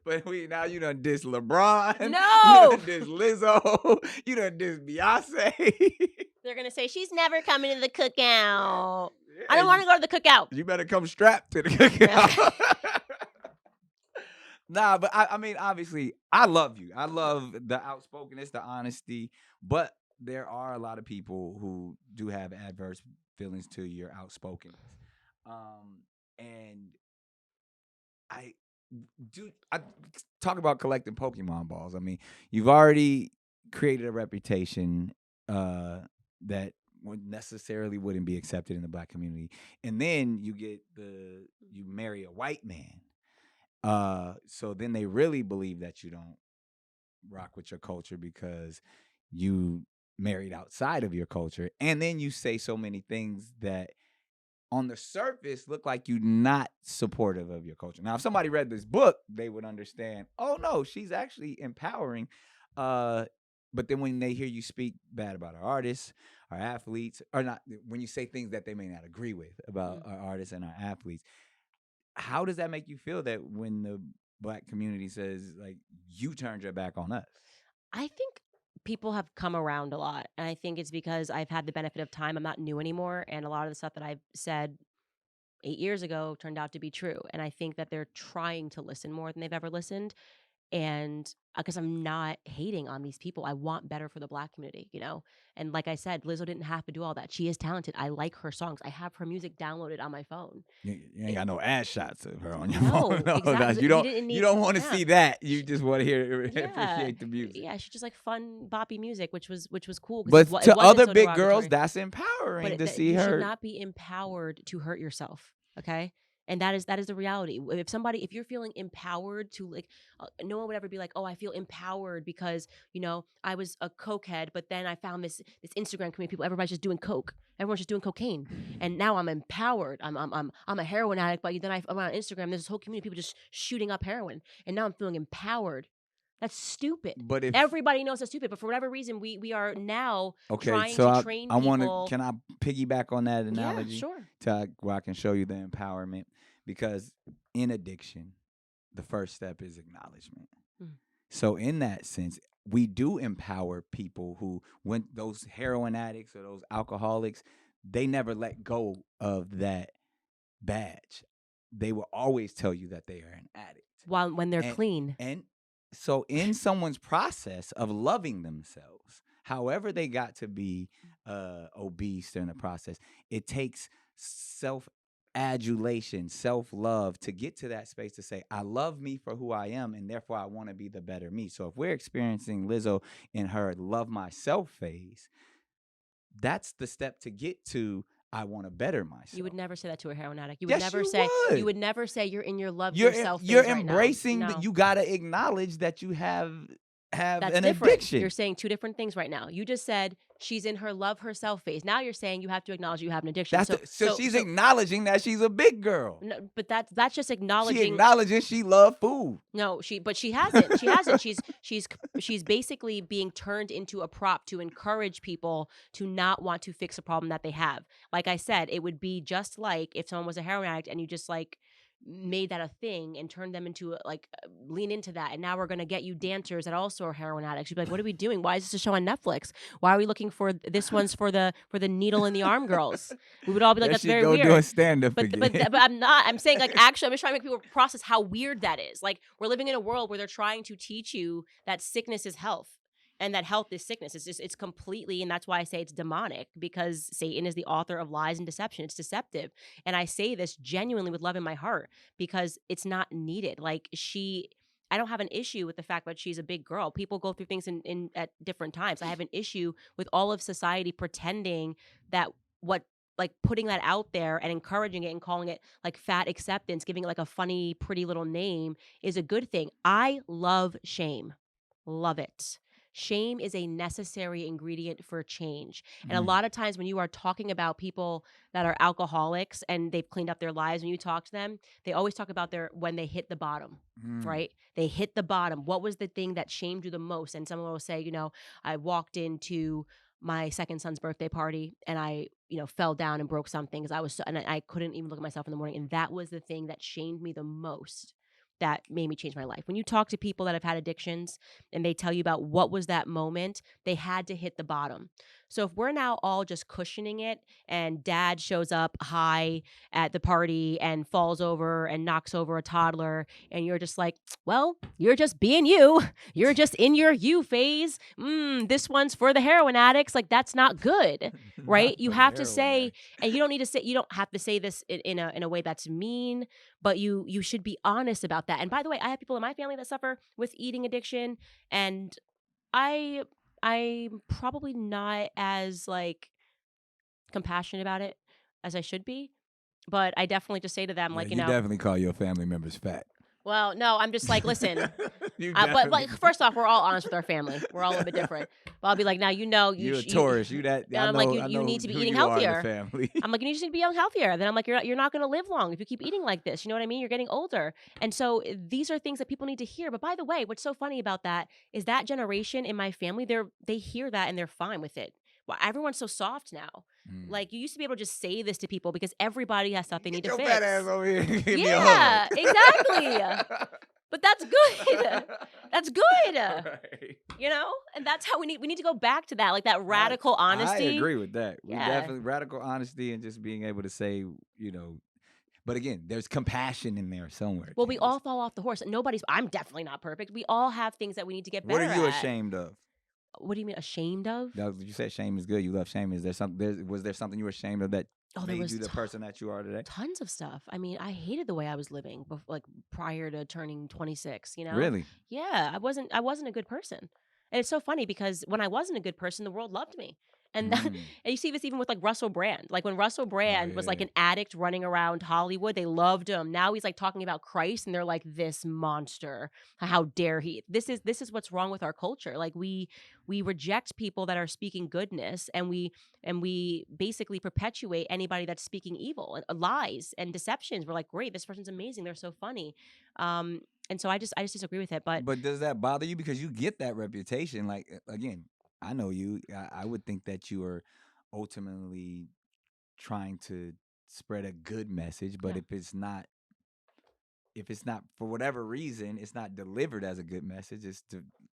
But now you done diss LeBron. No! You done diss Lizzo. You done diss Beyonce. They're going to say, she's never coming to the cookout. I don't want to go to the cookout. You better come strapped to the cookout. Nah, but I mean, obviously, I love you. I love the outspokenness, the honesty, but there are a lot of people who do have adverse feelings to your outspokenness. And I talk about collecting Pokemon balls. I mean, you've already created a reputation that necessarily wouldn't be accepted in the Black community. And then you marry a white man. So then they really believe that you don't rock with your culture because you married outside of your culture. And then you say so many things that on the surface look like you're not supportive of your culture. Now, if somebody read this book, they would understand, oh no, she's actually empowering. But then when they hear you speak bad about our artists, our athletes, or not, when you say things that they may not agree with about our artists and our athletes, how does that make you feel that when the Black community says, like, you turned your back on us? I think people have come around a lot. And I think it's because I've had the benefit of time. I'm not new anymore. And a lot of the stuff that I've said 8 years ago turned out to be true. And I think that they're trying to listen more than they've ever listened. And because I'm not hating on these people, I want better for the Black community, And like I said, Lizzo didn't have to do all that. She is talented. I like her songs. I have her music downloaded on my phone. You ain't got no ass shots of her on your No, phone. No, exactly. You don't want to see that. You just want to appreciate the music. Yeah, she's just like fun, boppy music, which was cool. But it to wasn't other so big derogatory. girls, that's empowering to see you her. should not be empowered to hurt yourself. Okay. And that is the reality. If you're feeling empowered to, like, no one would ever be like, oh, I feel empowered because, I was a cokehead, but then I found this Instagram community of people, everybody's just doing coke. Everyone's just doing cocaine. And now I'm empowered. I'm a heroin addict, but then I'm on Instagram, there's this whole community of people just shooting up heroin. And now I'm feeling empowered. That's stupid. But if everybody knows that's stupid, but for whatever reason, we are now trying so to train people. Can I piggyback on that analogy? Yeah, sure. Where I can show you the empowerment, because in addiction, the first step is acknowledgement. So in that sense, we do empower people who, when those heroin addicts or those alcoholics, they never let go of that badge. They will always tell you that they are an addict When they're clean. And so in someone's process of loving themselves, however they got to be obese during the process, it takes self-adulation, self-love to get to that space to say, I love me for who I am, and therefore I want to be the better me. So if we're experiencing Lizzo in her love myself phase, that's the step to get to I want to better myself. You would never say that to a heroin addict. You would never say you're in your love yourself phase. You're embracing right now. that you got to acknowledge that you have That's an different. addiction. You're saying two different things right now. You just said she's in her love herself phase. Now you're saying you have to acknowledge you have an addiction. So she's acknowledging that she's a big girl. No, but that's just acknowledging. She acknowledging she love food. No, she hasn't. She hasn't. She's basically being turned into a prop to encourage people to not want to fix a problem that they have. Like I said, it would be just like if someone was a heroin addict and you just like made that a thing and turned them into lean into that, and now we're going to get you dancers that also are heroin addicts. You'd be like, what are we doing? Why is this a show on Netflix? Why are we looking for this one's for the needle in the arm girls? We would all be like, That that's should very go weird. do a stand-up But again. I'm not. I'm saying actually, I'm just trying to make people process how weird that is. Like, we're living in a world where they're trying to teach you that sickness is health and that health is sickness. It's completely, and that's why I say it's demonic, because Satan is the author of lies and deception. It's deceptive. And I say this genuinely with love in my heart, because it's not needed. Like, I don't have an issue with the fact that she's a big girl. People go through things in at different times. I have an issue with all of society pretending that putting that out there and encouraging it and calling it like fat acceptance, giving it like a funny, pretty little name is a good thing. I love shame. Love it. Shame is a necessary ingredient for change. And a lot of times when you are talking about people that are alcoholics and they've cleaned up their lives, when you talk to them, they always talk about when they hit the bottom, right? They hit the bottom. What was the thing that shamed you the most? And someone will say, I walked into my second son's birthday party and I, fell down and broke something because I couldn't even look at myself in the morning. And that was the thing that shamed me the most, that made me change my life. When you talk to people that have had addictions and they tell you about what was that moment, they had to hit the bottom. So if we're now all just cushioning it and dad shows up high at the party and falls over and knocks over a toddler and you're just like, well, you're just being you. You're just in your you phase. This one's for the heroin addicts. Like, that's not good, right? You have to say, and you don't have to say this in a way that's mean, but you should be honest about that. And by the way, I have people in my family that suffer with eating addiction, and I'm probably not as compassionate about it as I should be, but I definitely just say to them, you definitely call your family members fat. Well, no, I'm just like, listen. But first off, we're all honest with our family. We're all a little bit different. But I'll be like, now you're a Taurus. You need to be eating healthier. I'm like, you just need to be eating healthier. Then I'm like, you're not going to live long if you keep eating like this. You know what I mean? You're getting older, and so these are things that people need to hear. But by the way, what's so funny about that is that generation in my family, they hear that and they're fine with it. Well, everyone's so soft now. Like, you used to be able to just say this to people because everybody has stuff they need to fix. Fat ass over here. Yeah, exactly. But that's good. That's good. Right. And that's how we need to go back to that, like that radical honesty. I agree with that. We Yeah. definitely radical honesty and just being able to say, but again, there's compassion in there somewhere. Well, we all fall off the horse. I'm definitely not perfect. We all have things that we need to get better at. What are you ashamed of? What do you mean ashamed of? No, you said shame is good. You love shame. Was there something you were ashamed of that made you the person that you are today? Tons of stuff. I mean, I hated the way I was living prior to turning 26, Really? Yeah, I wasn't a good person. And it's so funny because when I wasn't a good person, the world loved me. And and you see this even with Russell Brand. Like, when Russell Brand was an addict running around Hollywood, they loved him. Now he's talking about Christ and they're like, this monster. How dare he? This is what's wrong with our culture. Like, we reject people that are speaking goodness, and we basically perpetuate anybody that's speaking evil and lies and deceptions. We're like, great, this person's amazing. They're so funny. And so I just disagree with it. But does that bother you? Because you get that reputation. Like, again, I know you. I would think that you are ultimately trying to spread a good message, but if it's not for whatever reason, it's not delivered as a good message. It's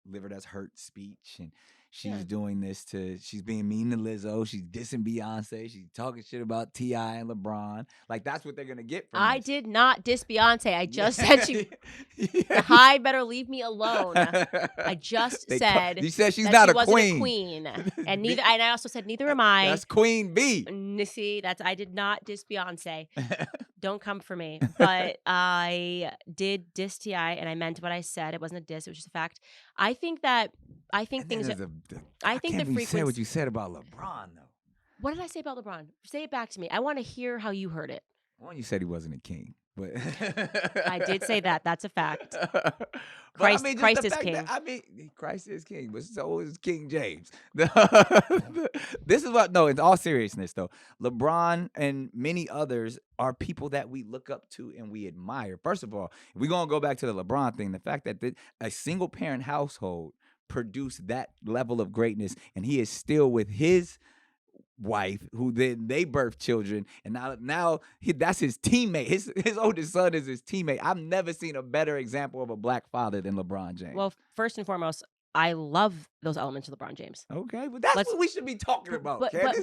delivered as hurt speech, and she's doing this she's being mean to Lizzo. She's dissing Beyonce. She's talking shit about TI and LeBron. Like, that's what they're gonna get from I this. did not diss Beyonce. I just said the high better leave me alone. I just said you said she's that not she a wasn't queen. a queen, and neither. And I also said neither am I. That's Queen B. See, I did not diss Beyonce. Don't come for me. But I did diss TI, and I meant what I said. It wasn't a diss. It was just a fact. I think things. I think the frequency. Say what you said about LeBron, though. What did I say about LeBron? Say it back to me. I want to hear how you heard it. One, you said he wasn't a king, but I did say that. That's a fact. Christ is king. Christ is king, but so is King James. This is what. No, in all seriousness, though, LeBron and many others are people that we look up to and we admire. First of all, if we're gonna go back to the LeBron thing, the fact that a single parent household produced that level of greatness, and he is still with his wife, who then they birth children, and now that's his teammate. His oldest son is his teammate. I've never seen a better example of a black father than LeBron James. Well, first and foremost, I love those elements of LeBron James. Okay, but that's what we should be talking about, but Candace.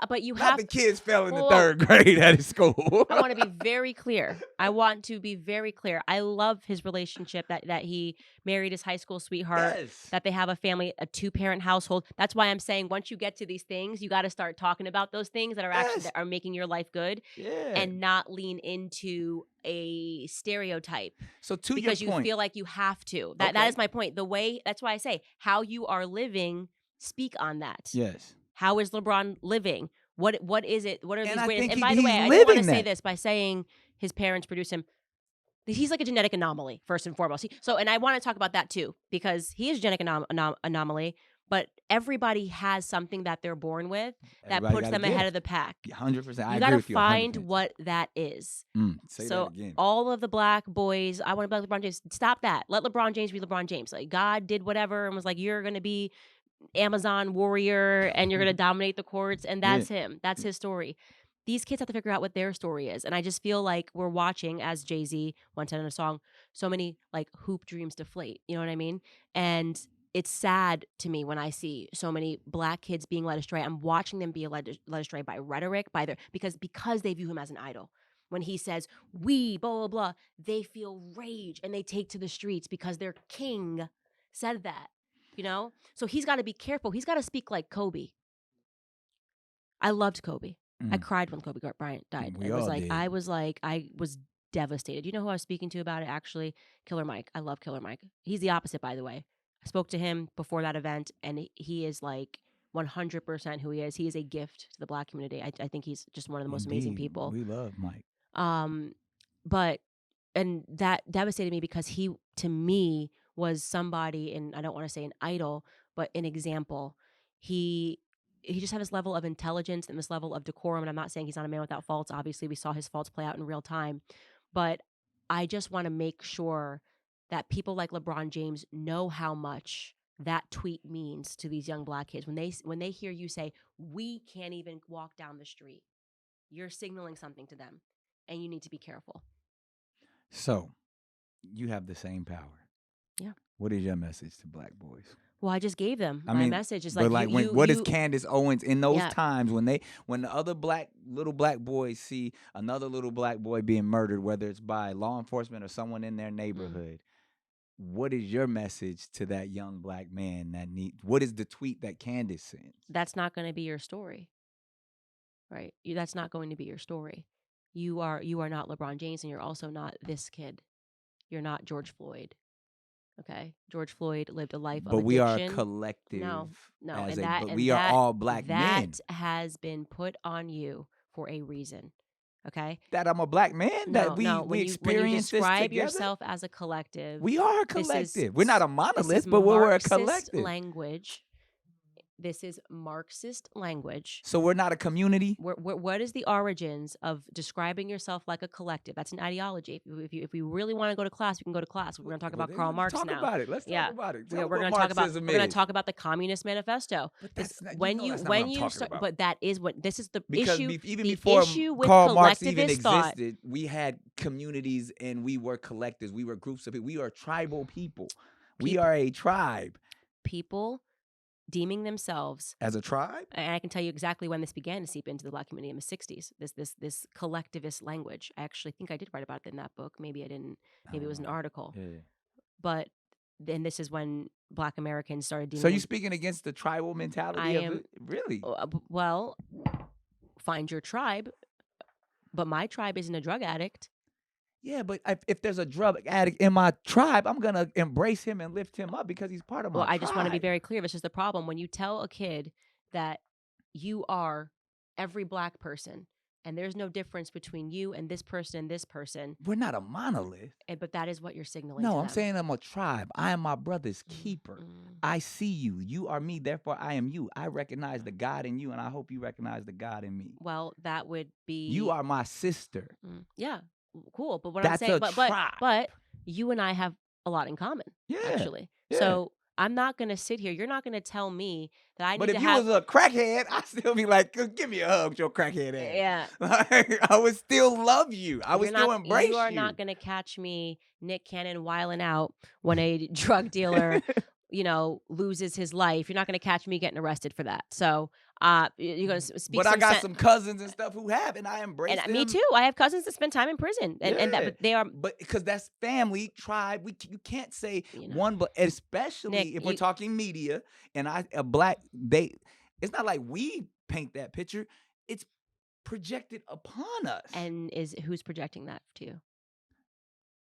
but you Not have the kids fell in the Whoa. third grade at his school. I want to be very clear. I want to be very clear. I love his relationship that he married his high school sweetheart, Yes. that they have a family, a 2-parent household. That's why I'm saying once you get to these things, you got to start talking about those things that are actually Yes. that are making your life good, Yeah. and not lean into a stereotype So to because your you point, feel like you have to. That Okay. is my point. The way, that's why I say how you are living, speak on that. yes. How is LeBron living? What is it? What are And these I greatest? think And by the he's way, I do want living to say that. this by saying his parents produce him. He's like a genetic anomaly, first and foremost. And I want to talk about that too, because he is a genetic anomaly, but everybody has something that they're born with that Everybody puts got a them ahead gift. of the pack. 100%. I You agree got to with you. find 100%. what that is. Say So that again. all of the black boys, I want to be LeBron James. Stop that. Let LeBron James be LeBron James. Like, God did whatever and was like, you're going to be Amazon warrior and you're going to dominate the courts, and that's him. That's his story. These kids have to figure out what their story is. And I just feel like we're watching, as Jay-Z once said in a song, so many like hoop dreams deflate. You know what I mean? And it's sad to me when I see so many black kids being led astray. I'm watching them be led astray by rhetoric, by their because they view him as an idol. When he says, we, blah, blah, blah, they feel rage and they take to the streets because their king said that, you know? So he's got to be careful. He's got to speak like Kobe. I loved Kobe. I cried when Kobe Bryant died. We all did. I was devastated. You know who I was speaking to about it? Actually, Killer Mike. I love Killer Mike. He's the opposite, by the way. I spoke to him before that event, and he is like 100% who he is. He is a gift to the black community. I think he's just one of the most amazing people. We love Mike. But and that devastated me because he, to me, was somebody, and I don't want to say an idol, but an example. He just had this level of intelligence and this level of decorum. And I'm not saying he's not a man without faults. Obviously, we saw his faults play out in real time. But I just want to make sure that people like LeBron James know how much that tweet means to these young black kids. When they hear you say, we can't even walk down the street, you're signaling something to them, and you need to be careful. So, you have the same power. Yeah. What is your message to black boys? Well, I just gave them my message. Is like, what is Candace Owens in those times when the other little black boys see another little black boy being murdered, whether it's by law enforcement or someone in their neighborhood? What is your message to that young black man what is the tweet that Candace sends? That's not going to be your story, right? That's not going to be your story. You are not LeBron James, and you're also not this kid. You're not George Floyd. Okay, George Floyd lived a life of addiction. But we are a collective. No, we are all black men. That has been put on you for a reason. Okay, that I'm a black man. We experience this together. When you describe yourself as a collective, we are a collective. We're not a monolith, but we're a collective. Language. This is Marxist language. So we're not a community? What is the origins of describing yourself like a collective? That's an ideology. If we really want to go to class, we can go to class. We're going to talk about Karl Marx now. Let's talk about it. Let's talk about it. We're going to talk about the Communist Manifesto. But that is what this is the issue. Because even the before issue with Karl Marx even thought, existed, we had communities and we were collectives. We were groups of people. We are tribal people. We are a tribe. People deeming themselves as a tribe, and I can tell you exactly when this began to seep into the black community in the 60s. This collectivist language. I actually think I did write about it in that book. Maybe I didn't. Maybe it was an article. Yeah. But then this is when black Americans started deeming. So you're speaking against the tribal mentality? Really? Well, find your tribe, but my tribe isn't a drug addict. Yeah, but if there's a drug addict in my tribe, I'm going to embrace him and lift him up because he's part of my tribe. I just want to be very clear. This is the problem. When you tell a kid that you are every black person and there's no difference between you and this person. We're not a monolith. But that is what you're signaling. No, I'm saying I'm a tribe. I am my brother's keeper. I see you. You are me. Therefore, I am you. I recognize the God in you, and I hope you recognize the God in me. Well, that would be. You are my sister. Yeah. Cool, but what That's I'm saying, but you and I have a lot in common. Yeah, actually. Yeah. So I'm not gonna sit here. You're not gonna tell me that I But need if to you have. was a crackhead, I'd still be like, give me a hug with your crackhead ass. Yeah, Like, I would still love you. I would you're still not. You embrace are you. not gonna catch me, Nick Cannon, wiling out when a drug dealer, loses his life. You're not gonna catch me getting arrested for that. So, you're gonna speak But I some got sense. some cousins and stuff who have, and I And embrace me them. too. I have cousins that spend time in prison, and that, Yeah, but they are, but because that's family, tribe. You can't say you know, one, but Nick. especially if we're talking media and a black they. It's not like we paint that picture; it's projected upon us. And who's projecting that to you?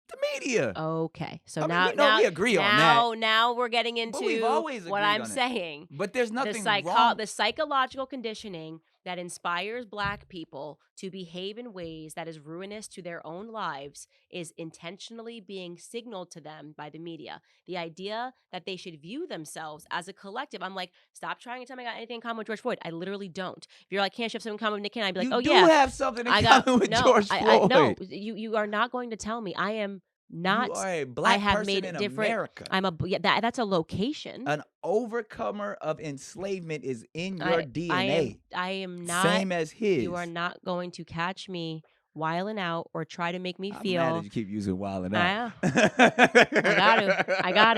The media. Okay, so I mean, we know we agree on that, now we're getting but we've into always what agreed I'm on it. saying. But there's The nothing wrong. the psychological conditioning that inspires black people to behave in ways that is ruinous to their own lives is intentionally being signaled to them by the media. The idea that they should view themselves as a collective. I'm like, stop trying to tell me I got anything in common with George Floyd. I literally don't. If you're like, can't you have something in common with Nick Cannon? I'd be like, You oh do yeah, have something in I got common with no, George I no. Floyd. You are not going to tell me. I am You not. are a I black have person made in different. America. I'm a that's a location. An overcomer of enslavement is in your I DNA. I am not. Same as his. You are not going to catch me wiling out or try to make me I'm feel. mad that you keep using wilding out. I got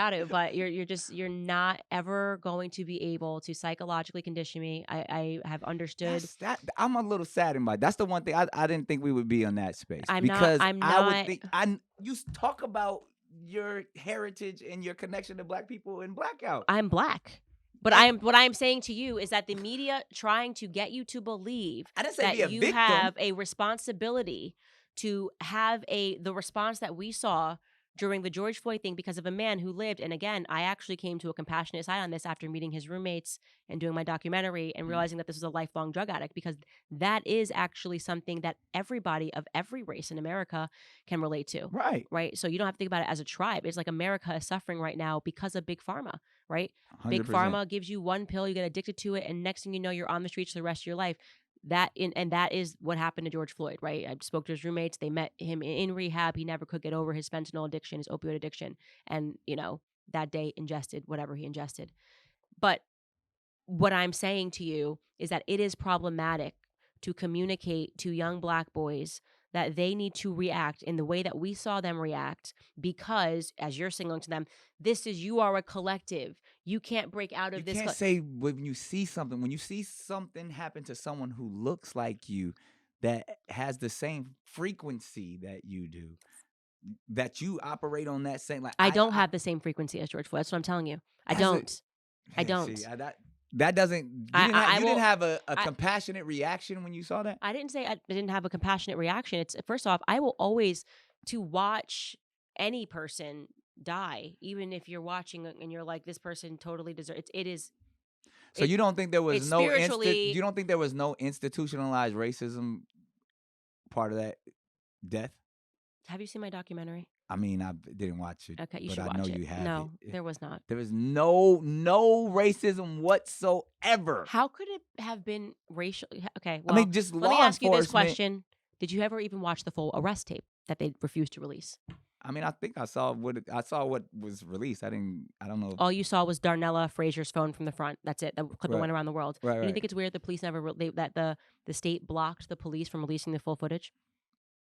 to. But you're not ever going to be able to psychologically condition me. I have understood. I'm a little saddened by. That's the one thing I didn't think we would be on that space I'm because not. I would think you talk about your heritage and your connection to black people in Blackout. I'm black. But what I am saying to you is that the media trying to get you to believe I didn't say that be a you victim. have a responsibility to have the response that we saw during the George Floyd thing because of a man who lived. And again, I actually came to a compassionate side on this after meeting his roommates and doing my documentary and realizing that this was a lifelong drug addict, because that is actually something that everybody of every race in America can relate to. Right. Right. So you don't have to think about it as a tribe. It's like America is suffering right now because of Big Pharma. Right. 100%. Big Pharma gives you one pill, you get addicted to it, and next thing you know, you're on the streets for the rest of your life. And that is what happened to George Floyd, right? I spoke to his roommates. They met him in rehab. He never could get over his fentanyl addiction, his opioid addiction, and that day ingested whatever he ingested. But what I'm saying to you is that it is problematic to communicate to young black boys that they need to react in the way that we saw them react, because, as you're signaling to them, you are a collective. You can't break out of this. You can't say when you see something happen to someone who looks like you, that has the same frequency that you do, that you operate on that same. Like I don't have the same frequency as George Floyd. That's what I'm telling you. I don't. I don't. See, that doesn't. You didn't have a compassionate reaction when you saw that. I didn't say I didn't have a compassionate reaction. It's, first off, I will always to watch any person die, even if you're watching and you're like, this person totally deserves it. Is. So you don't think there was you don't think there was no institutionalized racism part of that death? Have you seen my documentary? I mean, I didn't watch it. Okay, you but should I watch know it. you have. No, there was not. There was no racism whatsoever. How could it have been racial? Okay, well, I mean, just let me ask you this question: did you ever even watch the full arrest tape that they refused to release? I mean, I think I saw what was released. I don't know. All you saw was Darnella Frazier's phone from the front. That's it. The clip that went around the world. Right, You think it's weird the police that the state blocked the police from releasing the full footage?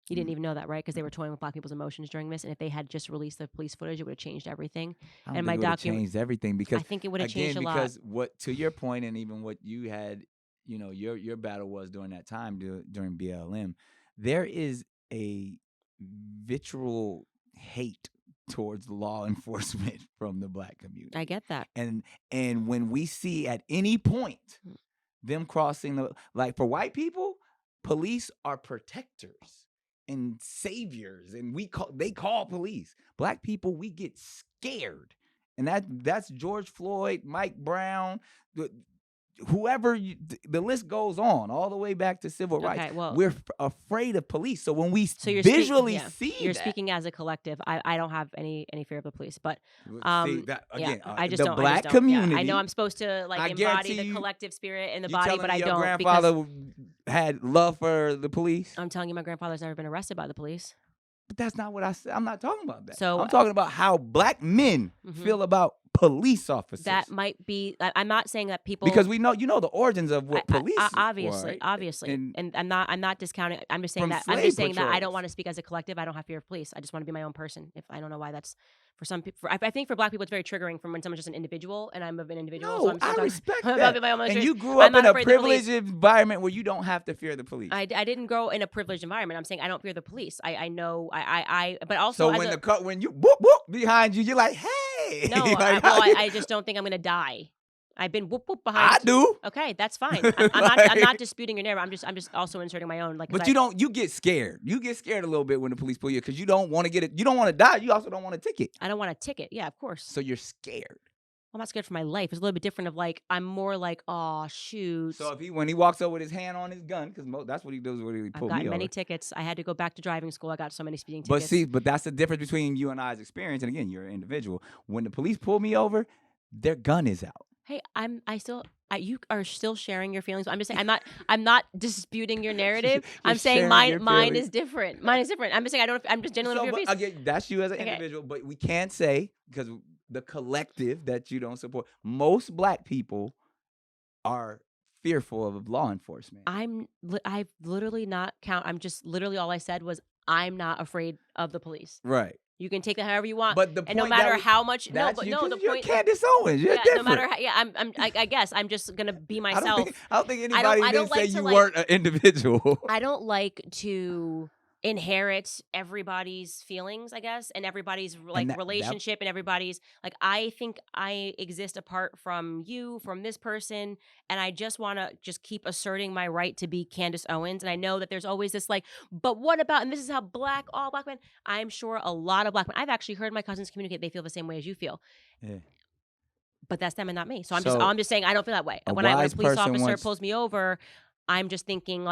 You didn't even know that, right? Because they were toying with black people's emotions during this, and if they had just released the police footage, it would have changed everything. I don't think it would have changed everything, because I think it would have changed a lot. Because what, to your point, and even what you had, your battle was during that time during BLM, there is a vitriol hate towards law enforcement from the black community. I get that. And when we see at any point them crossing like, for white people, police are protectors and saviors, and they call police. Black people, we get scared, and that's George Floyd, Mike Brown, whoever. The list goes on all the way back to civil rights. Well, we're afraid of police. So when we visually see you're speaking as a collective. I don't have any fear of the police, but see, that, again, I just don't. Black community. I know I'm supposed to embody the collective spirit in the body, but I don't. Your grandfather had love for the police. I'm telling you, my grandfather's never been arrested by the police. But that's not what I said. I'm not talking about that. So I'm talking about how black men feel about police officers. That might be. I'm not saying that people, because we know the origins of what police obviously, were, right? obviously, and I'm not discounting. I'm just saying From that. slave I'm just saying that I patrols. don't want to speak as a collective. I don't have fear of police. I just want to be my own person. If I don't know why that's for some people. I think for black people it's very triggering from when someone's just an individual, and I'm an individual. No, so I'm I still respect talking, that. my own And experience. you grew I'm up not in a afraid of the police. privileged environment where you don't have to fear the police. I didn't grow in a privileged environment. I'm saying I don't fear the police. I know. But also. So when you whoop whoop behind you, you're like, hey. No, like, I just don't think I'm gonna die. I've been whoop whoop behind. I do. Okay, that's fine. I'm not disputing your narrative. I'm just also inserting my own. But you get scared. You get scared a little bit when the police pull you because you don't want to get it. You don't want to die. You also don't want a ticket. I don't want a ticket. Yeah, of course. So you're scared. I'm not scared for my life. It's a little bit different. I'm more like, oh shoot. So when he walks up with his hand on his gun, because that's what he does when he pull me over. I've gotten many tickets. I had to go back to driving school. I got so many speeding tickets. But that's the difference between you and I's experience. And again, you're an individual. When the police pull me over, their gun is out. Hey, you are still sharing your feelings. I'm just saying, I'm not disputing your narrative. I'm saying mine is different. Mine is different. I'm just saying, I'm just genuinely on your face. Again, that's you as an individual, but we can't say, because the collective that you don't support, most black people are fearful of law enforcement. I've literally not I'm just literally all I said was, I'm not afraid of the police. Right. You can take that however you want, but no matter how much. The point. You're Candace Owens. You're different. No matter how. I guess I'm just gonna be myself. I don't think anybody didn't say you weren't an individual. I don't like to inherit everybody's feelings, I guess, and everybody's relationship and everybody's I think I exist apart from you, from this person, and I just want to keep asserting my right to be Candace Owens. And I know that there's always this but what about, and this is how all black men, I'm sure a lot of black men, I've actually heard my cousins communicate, they feel the same way as you feel. Yeah. But that's them and not me. So I'm just saying I don't feel that way. When a police officer pulls me over, I'm just thinking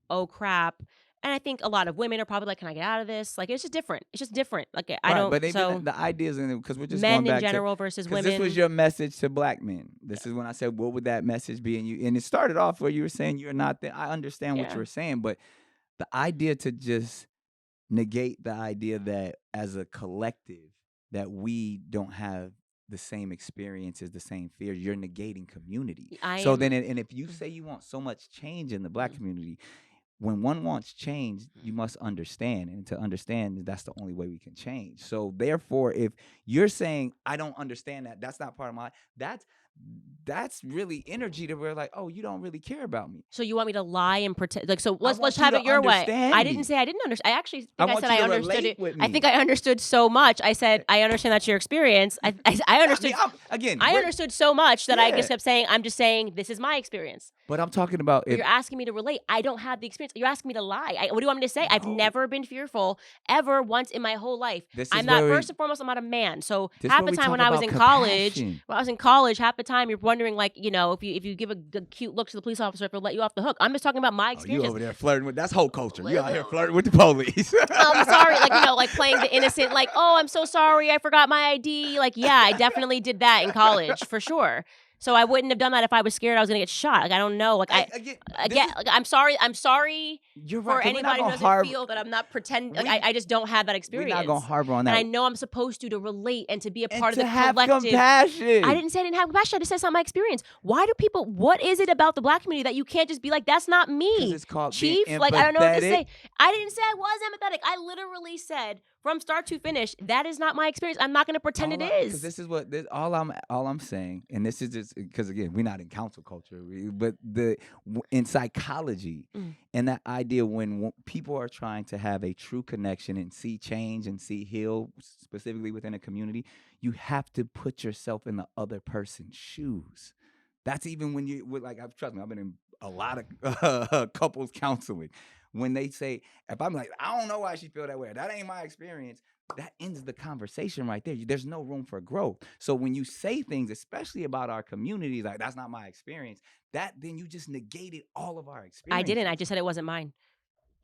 oh crap. And I think a lot of women are probably can I get out of this? It's just different. It's just different. I don't. But the ideas in it, because we're just men going back in general versus women. This was your message to black men. This is when I said, what would that message be? And it started off where you were saying you're not. I understand what you were saying, but the idea to just negate the idea that as a collective that we don't have the same experiences, the same fears, you're negating community. And if you say you want so much change in the black community, when one wants change, you must understand. And to understand, that's the only way we can change. So therefore, if you're saying, I don't understand that's not part of my, that's really energy that we're oh, you don't really care about me. So you want me to lie and pretend? So let's have it your way. I didn't say I didn't understand. I actually think I said I understood it. I think I understood so much. I said I understand that's your experience. I understood. I understood so much that I just kept saying, I'm just saying this is my experience. But I'm talking about you're asking me to relate. I don't have the experience. You're asking me to lie. What do you want me to say? No. I've never been fearful ever once in my whole life. I'm not. First and foremost, I'm not a man. So half the time when I was in college, half the time you're wondering if you give a cute look to the police officer, if he'll let you off the hook. I'm just talking about my experience. You over there flirting with that's whole culture. You out here flirting with the police. I'm sorry, playing the innocent, oh, I'm so sorry, I forgot my ID. Yeah, I definitely did that in college for sure. So I wouldn't have done that if I was scared I was going to get shot. I don't know. I'm sorry. I'm sorry for anybody who doesn't feel that I'm not pretending. I just don't have that experience. We're not going to harbor on that. And I know I'm supposed to relate and to be a part of the collective. Have compassion. I didn't say I didn't have compassion. I just said it's not my experience. Why do people, what is it about the black community that you can't just be that's not me? It's called Chief. I don't know what to say. I didn't say I was empathetic. I literally said from start to finish, that is not my experience. I'm not going to pretend it is. Because all I'm saying, and this is just because again we're not in council culture, but in psychology and that idea when people are trying to have a true connection and see change and see heal specifically within a community, you have to put yourself in the other person's shoes. That's even when trust me, I've been in a lot of couples counseling. When they say, if I'm I don't know why she feel that way, that ain't my experience, that ends the conversation right there. There's no room for growth. So when you say things, especially about our communities, that's not my experience, then you just negated all of our experience. I didn't. I just said it wasn't mine.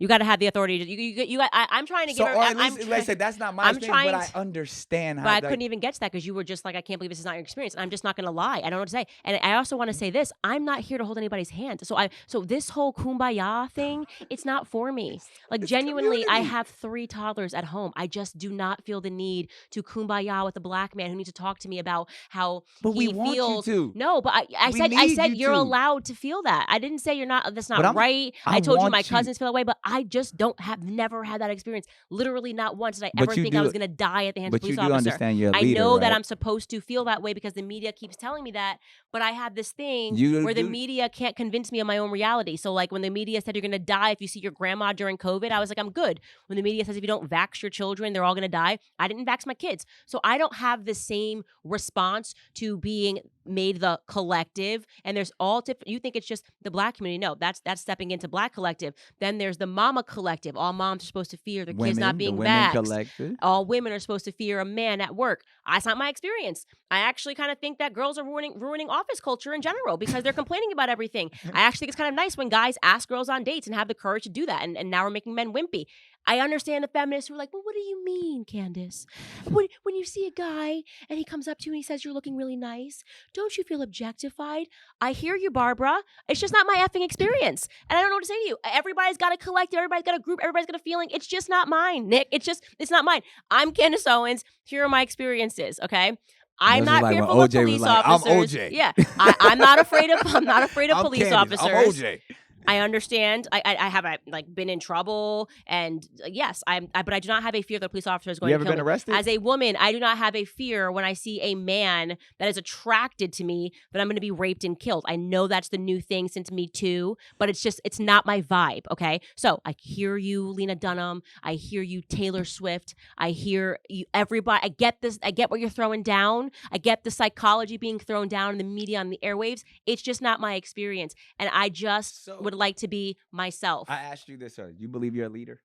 You got to have the authority. I'm trying to So, give her. or at least, let's say that's not my I'm experience, but trying I understand But how. I Like, couldn't even get to that because you were just like, I can't believe this is not your experience. And I'm just not going to lie. I don't know what to say. And I also want to say this: I'm not here to hold anybody's hand. So this whole kumbaya thing, it's not for me. Like it's genuinely, I community. have 3 toddlers at home. I just do not feel the need to kumbaya with a black man who needs to talk to me about how But we he want feels. you to. No, but I We said need you you're to. allowed to feel that. I didn't say you're not. That's But not right. I I told you want my cousins feel that way, but I just never had that experience. Literally, not once did I But ever you think I do. was going to die at the hands of a But you police do officer. understand you're a I leader, know that right? I'm supposed to feel that way because the media keeps telling me that, but I have this thing You where the do. media can't convince me of my own reality. So like when the media said you're going to die if you see your grandma during COVID, I was like, I'm good. When the media says if you don't vax your children, they're all going to die, I didn't vax my kids. So I don't have the same response to being made the collective. And there's all different. You think it's just the black community. No, that's stepping into black collective. Then there's the mama collective. All moms are supposed to fear their kids not The being women vaxxed. collective. All women are supposed to fear a man at work. That's not my experience. I actually kind of think that girls are ruining office culture in general because they're complaining about everything. I actually think it's kind of nice when guys ask girls on dates and have the courage to do that. And now we're making men wimpy. I understand the feminists who are like, well, what do you mean, Candace? When you see a guy and he comes up to you and he says you're looking really nice, don't you feel objectified? I hear you, Barbara. It's just not my effing experience. And I don't know what to say to you. Everybody's got a collective, everybody's got a group, everybody's got a feeling. It's just not mine, Nick. It's not mine. I'm Candace Owens. Here are my experiences, okay? I'm not fearful of police officers. I'm OJ. Yeah, I'm not afraid of police Candace, officers. I'm OJ. I understand. I have been in trouble, and yes, but I do not have a fear that a police officer is going You to ever kill been me. arrested? As a woman, I do not have a fear when I see a man that is attracted to me that I'm going to be raped and killed. I know that's the new thing since Me Too, but it's not my vibe. Okay, so I hear you, Lena Dunham. I hear you, Taylor Swift. I hear you, everybody. I get this. I get what you're throwing down. I get the psychology being thrown down in the media, on the airwaves. It's just not my experience, and I just would like to be myself. I asked you this earlier. You believe you're a leader?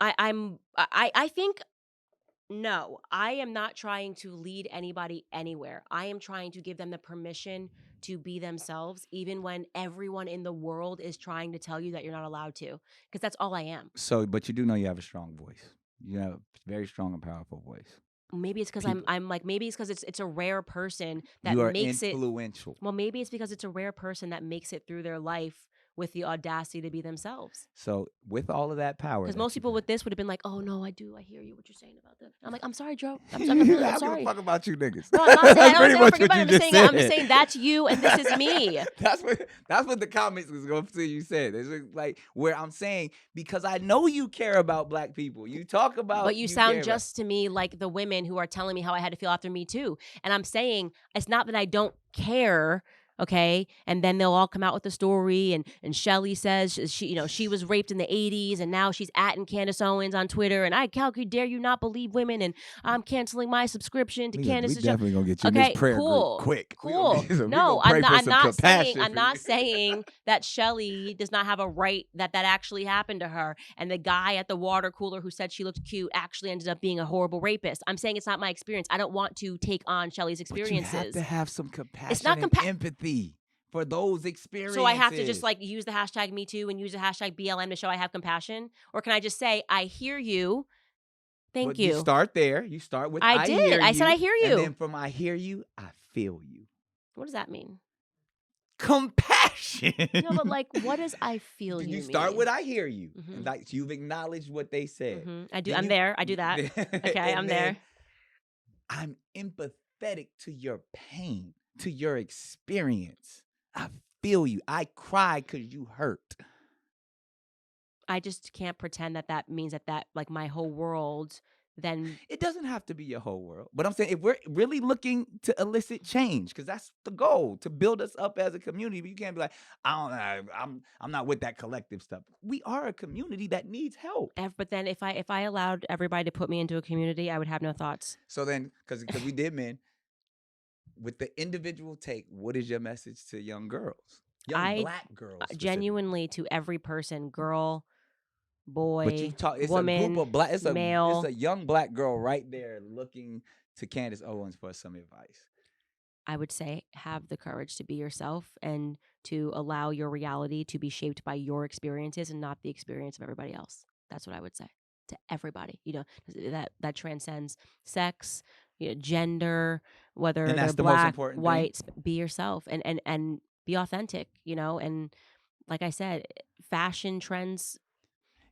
I think no. I am not trying to lead anybody anywhere. I am trying to give them the permission to be themselves, even when everyone in the world is trying to tell you that you're not allowed to, because that's all I am. So, but you do know you have a strong voice. You have a very strong and powerful voice. Maybe it's because I'm like, maybe it's because it's a rare person that You are makes influential. Well, maybe it's because it's a rare person that makes it through their life with the audacity to be themselves. So with all of that power, Because most people with this would have been like, "Oh no, I hear you. What you're saying about that." I'm like, "I'm sorry, Joe. I'm I really, don't sorry." give a fuck about you niggas. No, I'm not saying. That's I pretty don't much say what you just said. I'm just saying that's you and this is me. That's what the comments was going to say. You said it's like where I'm saying because I know you care about black people. You talk about, but you sound just to me like the women who are telling me how I had to feel after Me Too, and I'm saying it's not that I don't care. Okay, and then they'll all come out with the story, and Shelly says she was raped in the 80s, and now she's @ing Candace Owens on Twitter, and how dare you not believe women, and I'm canceling my subscription to Candace. We definitely gonna get you in okay, this prayer cool, group quick. Cool. No, I'm not saying that Shelly does not have a right that actually happened to her, and the guy at the water cooler who said she looked cute actually ended up being a horrible rapist. I'm saying it's not my experience. I don't want to take on Shelly's experiences. But you have to have some compassion. It's not and empathy for those experiences. So I have to just like use the hashtag Me Too and use the hashtag BLM to show I have compassion? Or can I just say, I hear you. Thank you. You start there. You start with I did. Hear I you, said I hear you. And then from I hear you, I feel you. What does that mean? Compassion. No, but like, what does I feel you mean? You start with I hear you. Mm-hmm. Like you've acknowledged what they said. Mm-hmm. I do. I'm there. I do that. Okay, I'm there. I'm empathetic to your pain, to your experience. I feel you. I cry because you hurt. I just can't pretend that means that like my whole world then. It doesn't have to be your whole world. But I'm saying if we're really looking to elicit change, because that's the goal, to build us up as a community. But you can't be like, I'm not with that collective stuff. We are a community that needs help. But then if I allowed everybody to put me into a community, I would have no thoughts. So then, because we did men. With the individual take, what is your message to young girls? Black girls. Genuinely to every person, girl, boy, but you talk, it's woman, a group of black, male. It's a young black girl right there looking to Candace Owens for some advice. I would say have the courage to be yourself and to allow your reality to be shaped by your experiences and not the experience of everybody else. That's what I would say to everybody. That transcends sex, gender, whether And they're that's the most black, important thing. white. Be yourself and be authentic. And like I said, fashion trends.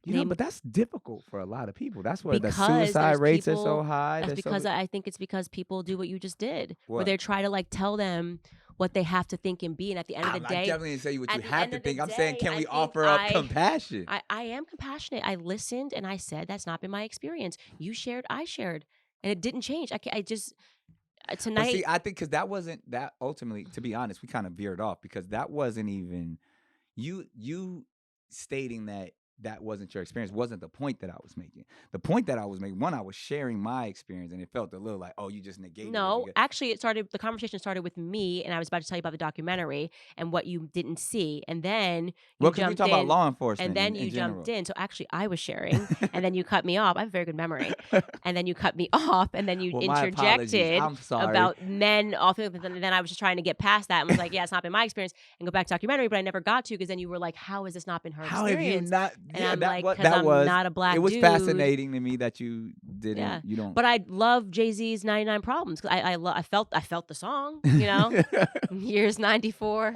But that's difficult for a lot of people. That's why the Because suicide there's rates are so people high. that's There's so because I think it's because people do what you just did, where what? they try to like tell them what they have to think and be, and at the end of the I day, definitely didn't say what you at the have end to of the think. I'm saying, day, can I we think offer up compassion? I am compassionate. I listened and I said that's not been my experience. You shared, I shared, and it didn't change. I just But tonight. see, I think because that wasn't that ultimately, to be honest, we kind of veered off because that wasn't even you stating that wasn't your experience wasn't the point that I was making. The point that I was making, one, I was sharing my experience, and it felt a little like, oh, you just negated it. No, actually, the conversation started with me, and I was about to tell you about the documentary and what you didn't see. And then you Well, because we jumped talk about in, law and enforcement then in you jumped general. in. So actually, I was sharing, and then you cut me off. I have a very good memory. And then you cut me off, and then you Well, my apologies. interjected I'm sorry. about men. Then I was just trying to get past that and was like, yeah, it's not been my experience, and go back to documentary, but I never got to because then you were like, how has this not been her How have you experience? not? And Yeah, I'm that like, what because that I'm was. not a black It was dude. fascinating to me that you didn't. Yeah. You don't. But I love Jay-Z's 99 Problems. I felt the song, Years 94.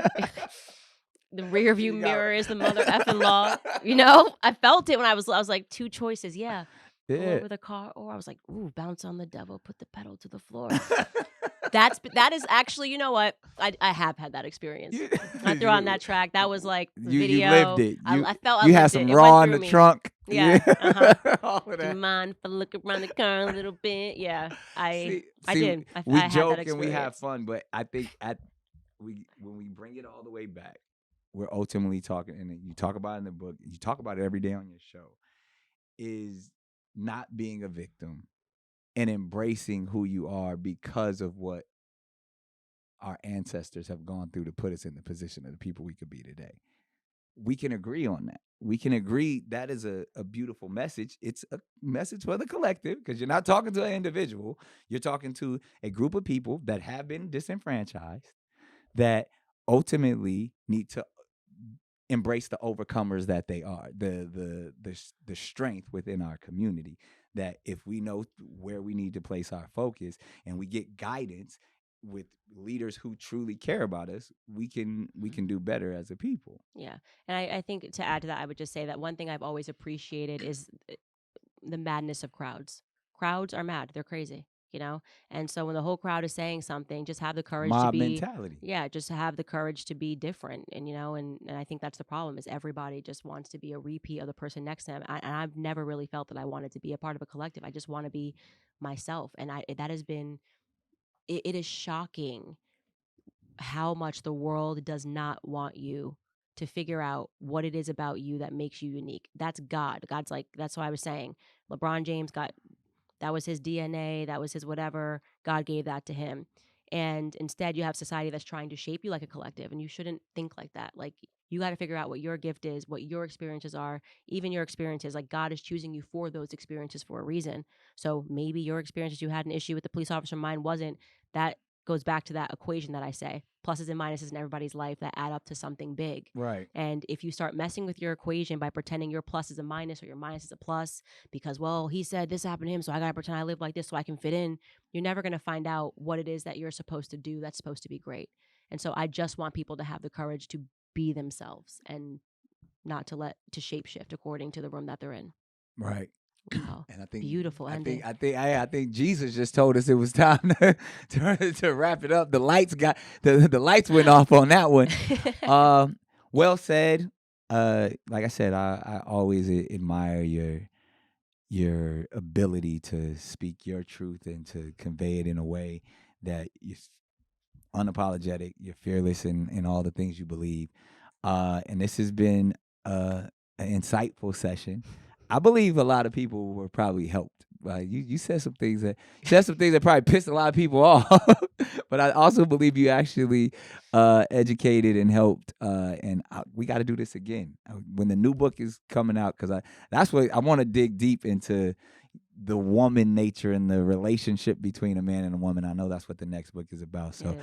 The rear view mirror is the mother effing law. I felt it when I was like, two choices. Yeah. Pull Yeah. over the car, or I was like, ooh, bounce on the devil, put the pedal to the floor. That is actually, you know what? I have had that experience. I threw on that track. That was like the video. You lived it. I felt I you lived had some it. raw It in went the through me. trunk. Yeah. All of Do you that. mind if I look around the car a little bit? Yeah. I See, did. we I had that joke and we have experience. fun, but I think when we bring it all the way back, we're ultimately talking, and you talk about it in the book, you talk about it every day on your show, is not being a victim and embracing who you are because of what our ancestors have gone through to put us in the position of the people we could be today. We can agree on that. We can agree that is a beautiful message. It's a message for the collective because you're not talking to an individual. You're talking to a group of people that have been disenfranchised that ultimately need to embrace the overcomers that they are, the strength within our community, that if we know where we need to place our focus and we get guidance with leaders who truly care about us, we can do better as a people. Yeah. And I think to add to that, I would just say that one thing I've always appreciated is the madness of crowds. Crowds are mad. They're crazy, And so when the whole crowd is saying something, just have the courage to Mob be mentality. Yeah, just have the courage to be different. And I think that's the problem is everybody just wants to be a repeat of the person next to them. And I've never really felt that I wanted to be a part of a collective. I just want to be myself. And that has been it is shocking how much the world does not want you to figure out what it is about you that makes you unique. That's God. God's like, that's what I was saying. LeBron James that was his DNA, that was his whatever. God gave that to him. And instead, you have society that's trying to shape you like a collective, and you shouldn't think like that. Like, you got to figure out what your gift is, what your experiences are, even your experiences. Like, God is choosing you for those experiences for a reason. So maybe your experiences, you had an issue with the police officer, mine wasn't. That goes back to that equation that I say pluses and minuses in everybody's life that add up to something big. Right. And if you start messing with your equation by pretending your plus is a minus or your minus is a plus because, well, he said this happened to him, so I got to pretend I live like this so I can fit in, you're never going to find out what it is that you're supposed to do that's supposed to be great. And so I just want people to have the courage to be themselves and not to shapeshift according to the room that they're in. Right. Wow. And I think beautiful ending. I think Jesus just told us it was time to wrap it up. The lights the lights went off on that one. Well said. Like I said, I always admire your ability to speak your truth and to convey it in a way that you're unapologetic, you're fearless in all the things you believe. And this has been an insightful session. I believe a lot of people were probably helped. You said some things that probably pissed a lot of people off, but I also believe you actually educated and helped. And we got to do this again when the new book is coming out because that's what I want to dig deep into. the woman nature and the relationship between a man and a woman. I know that's what the next book is about. So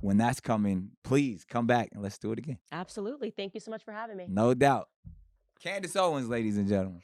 when that's coming, please come back and let's do it again. Absolutely. Thank you so much for having me. No doubt. Candace Owens, ladies and gentlemen.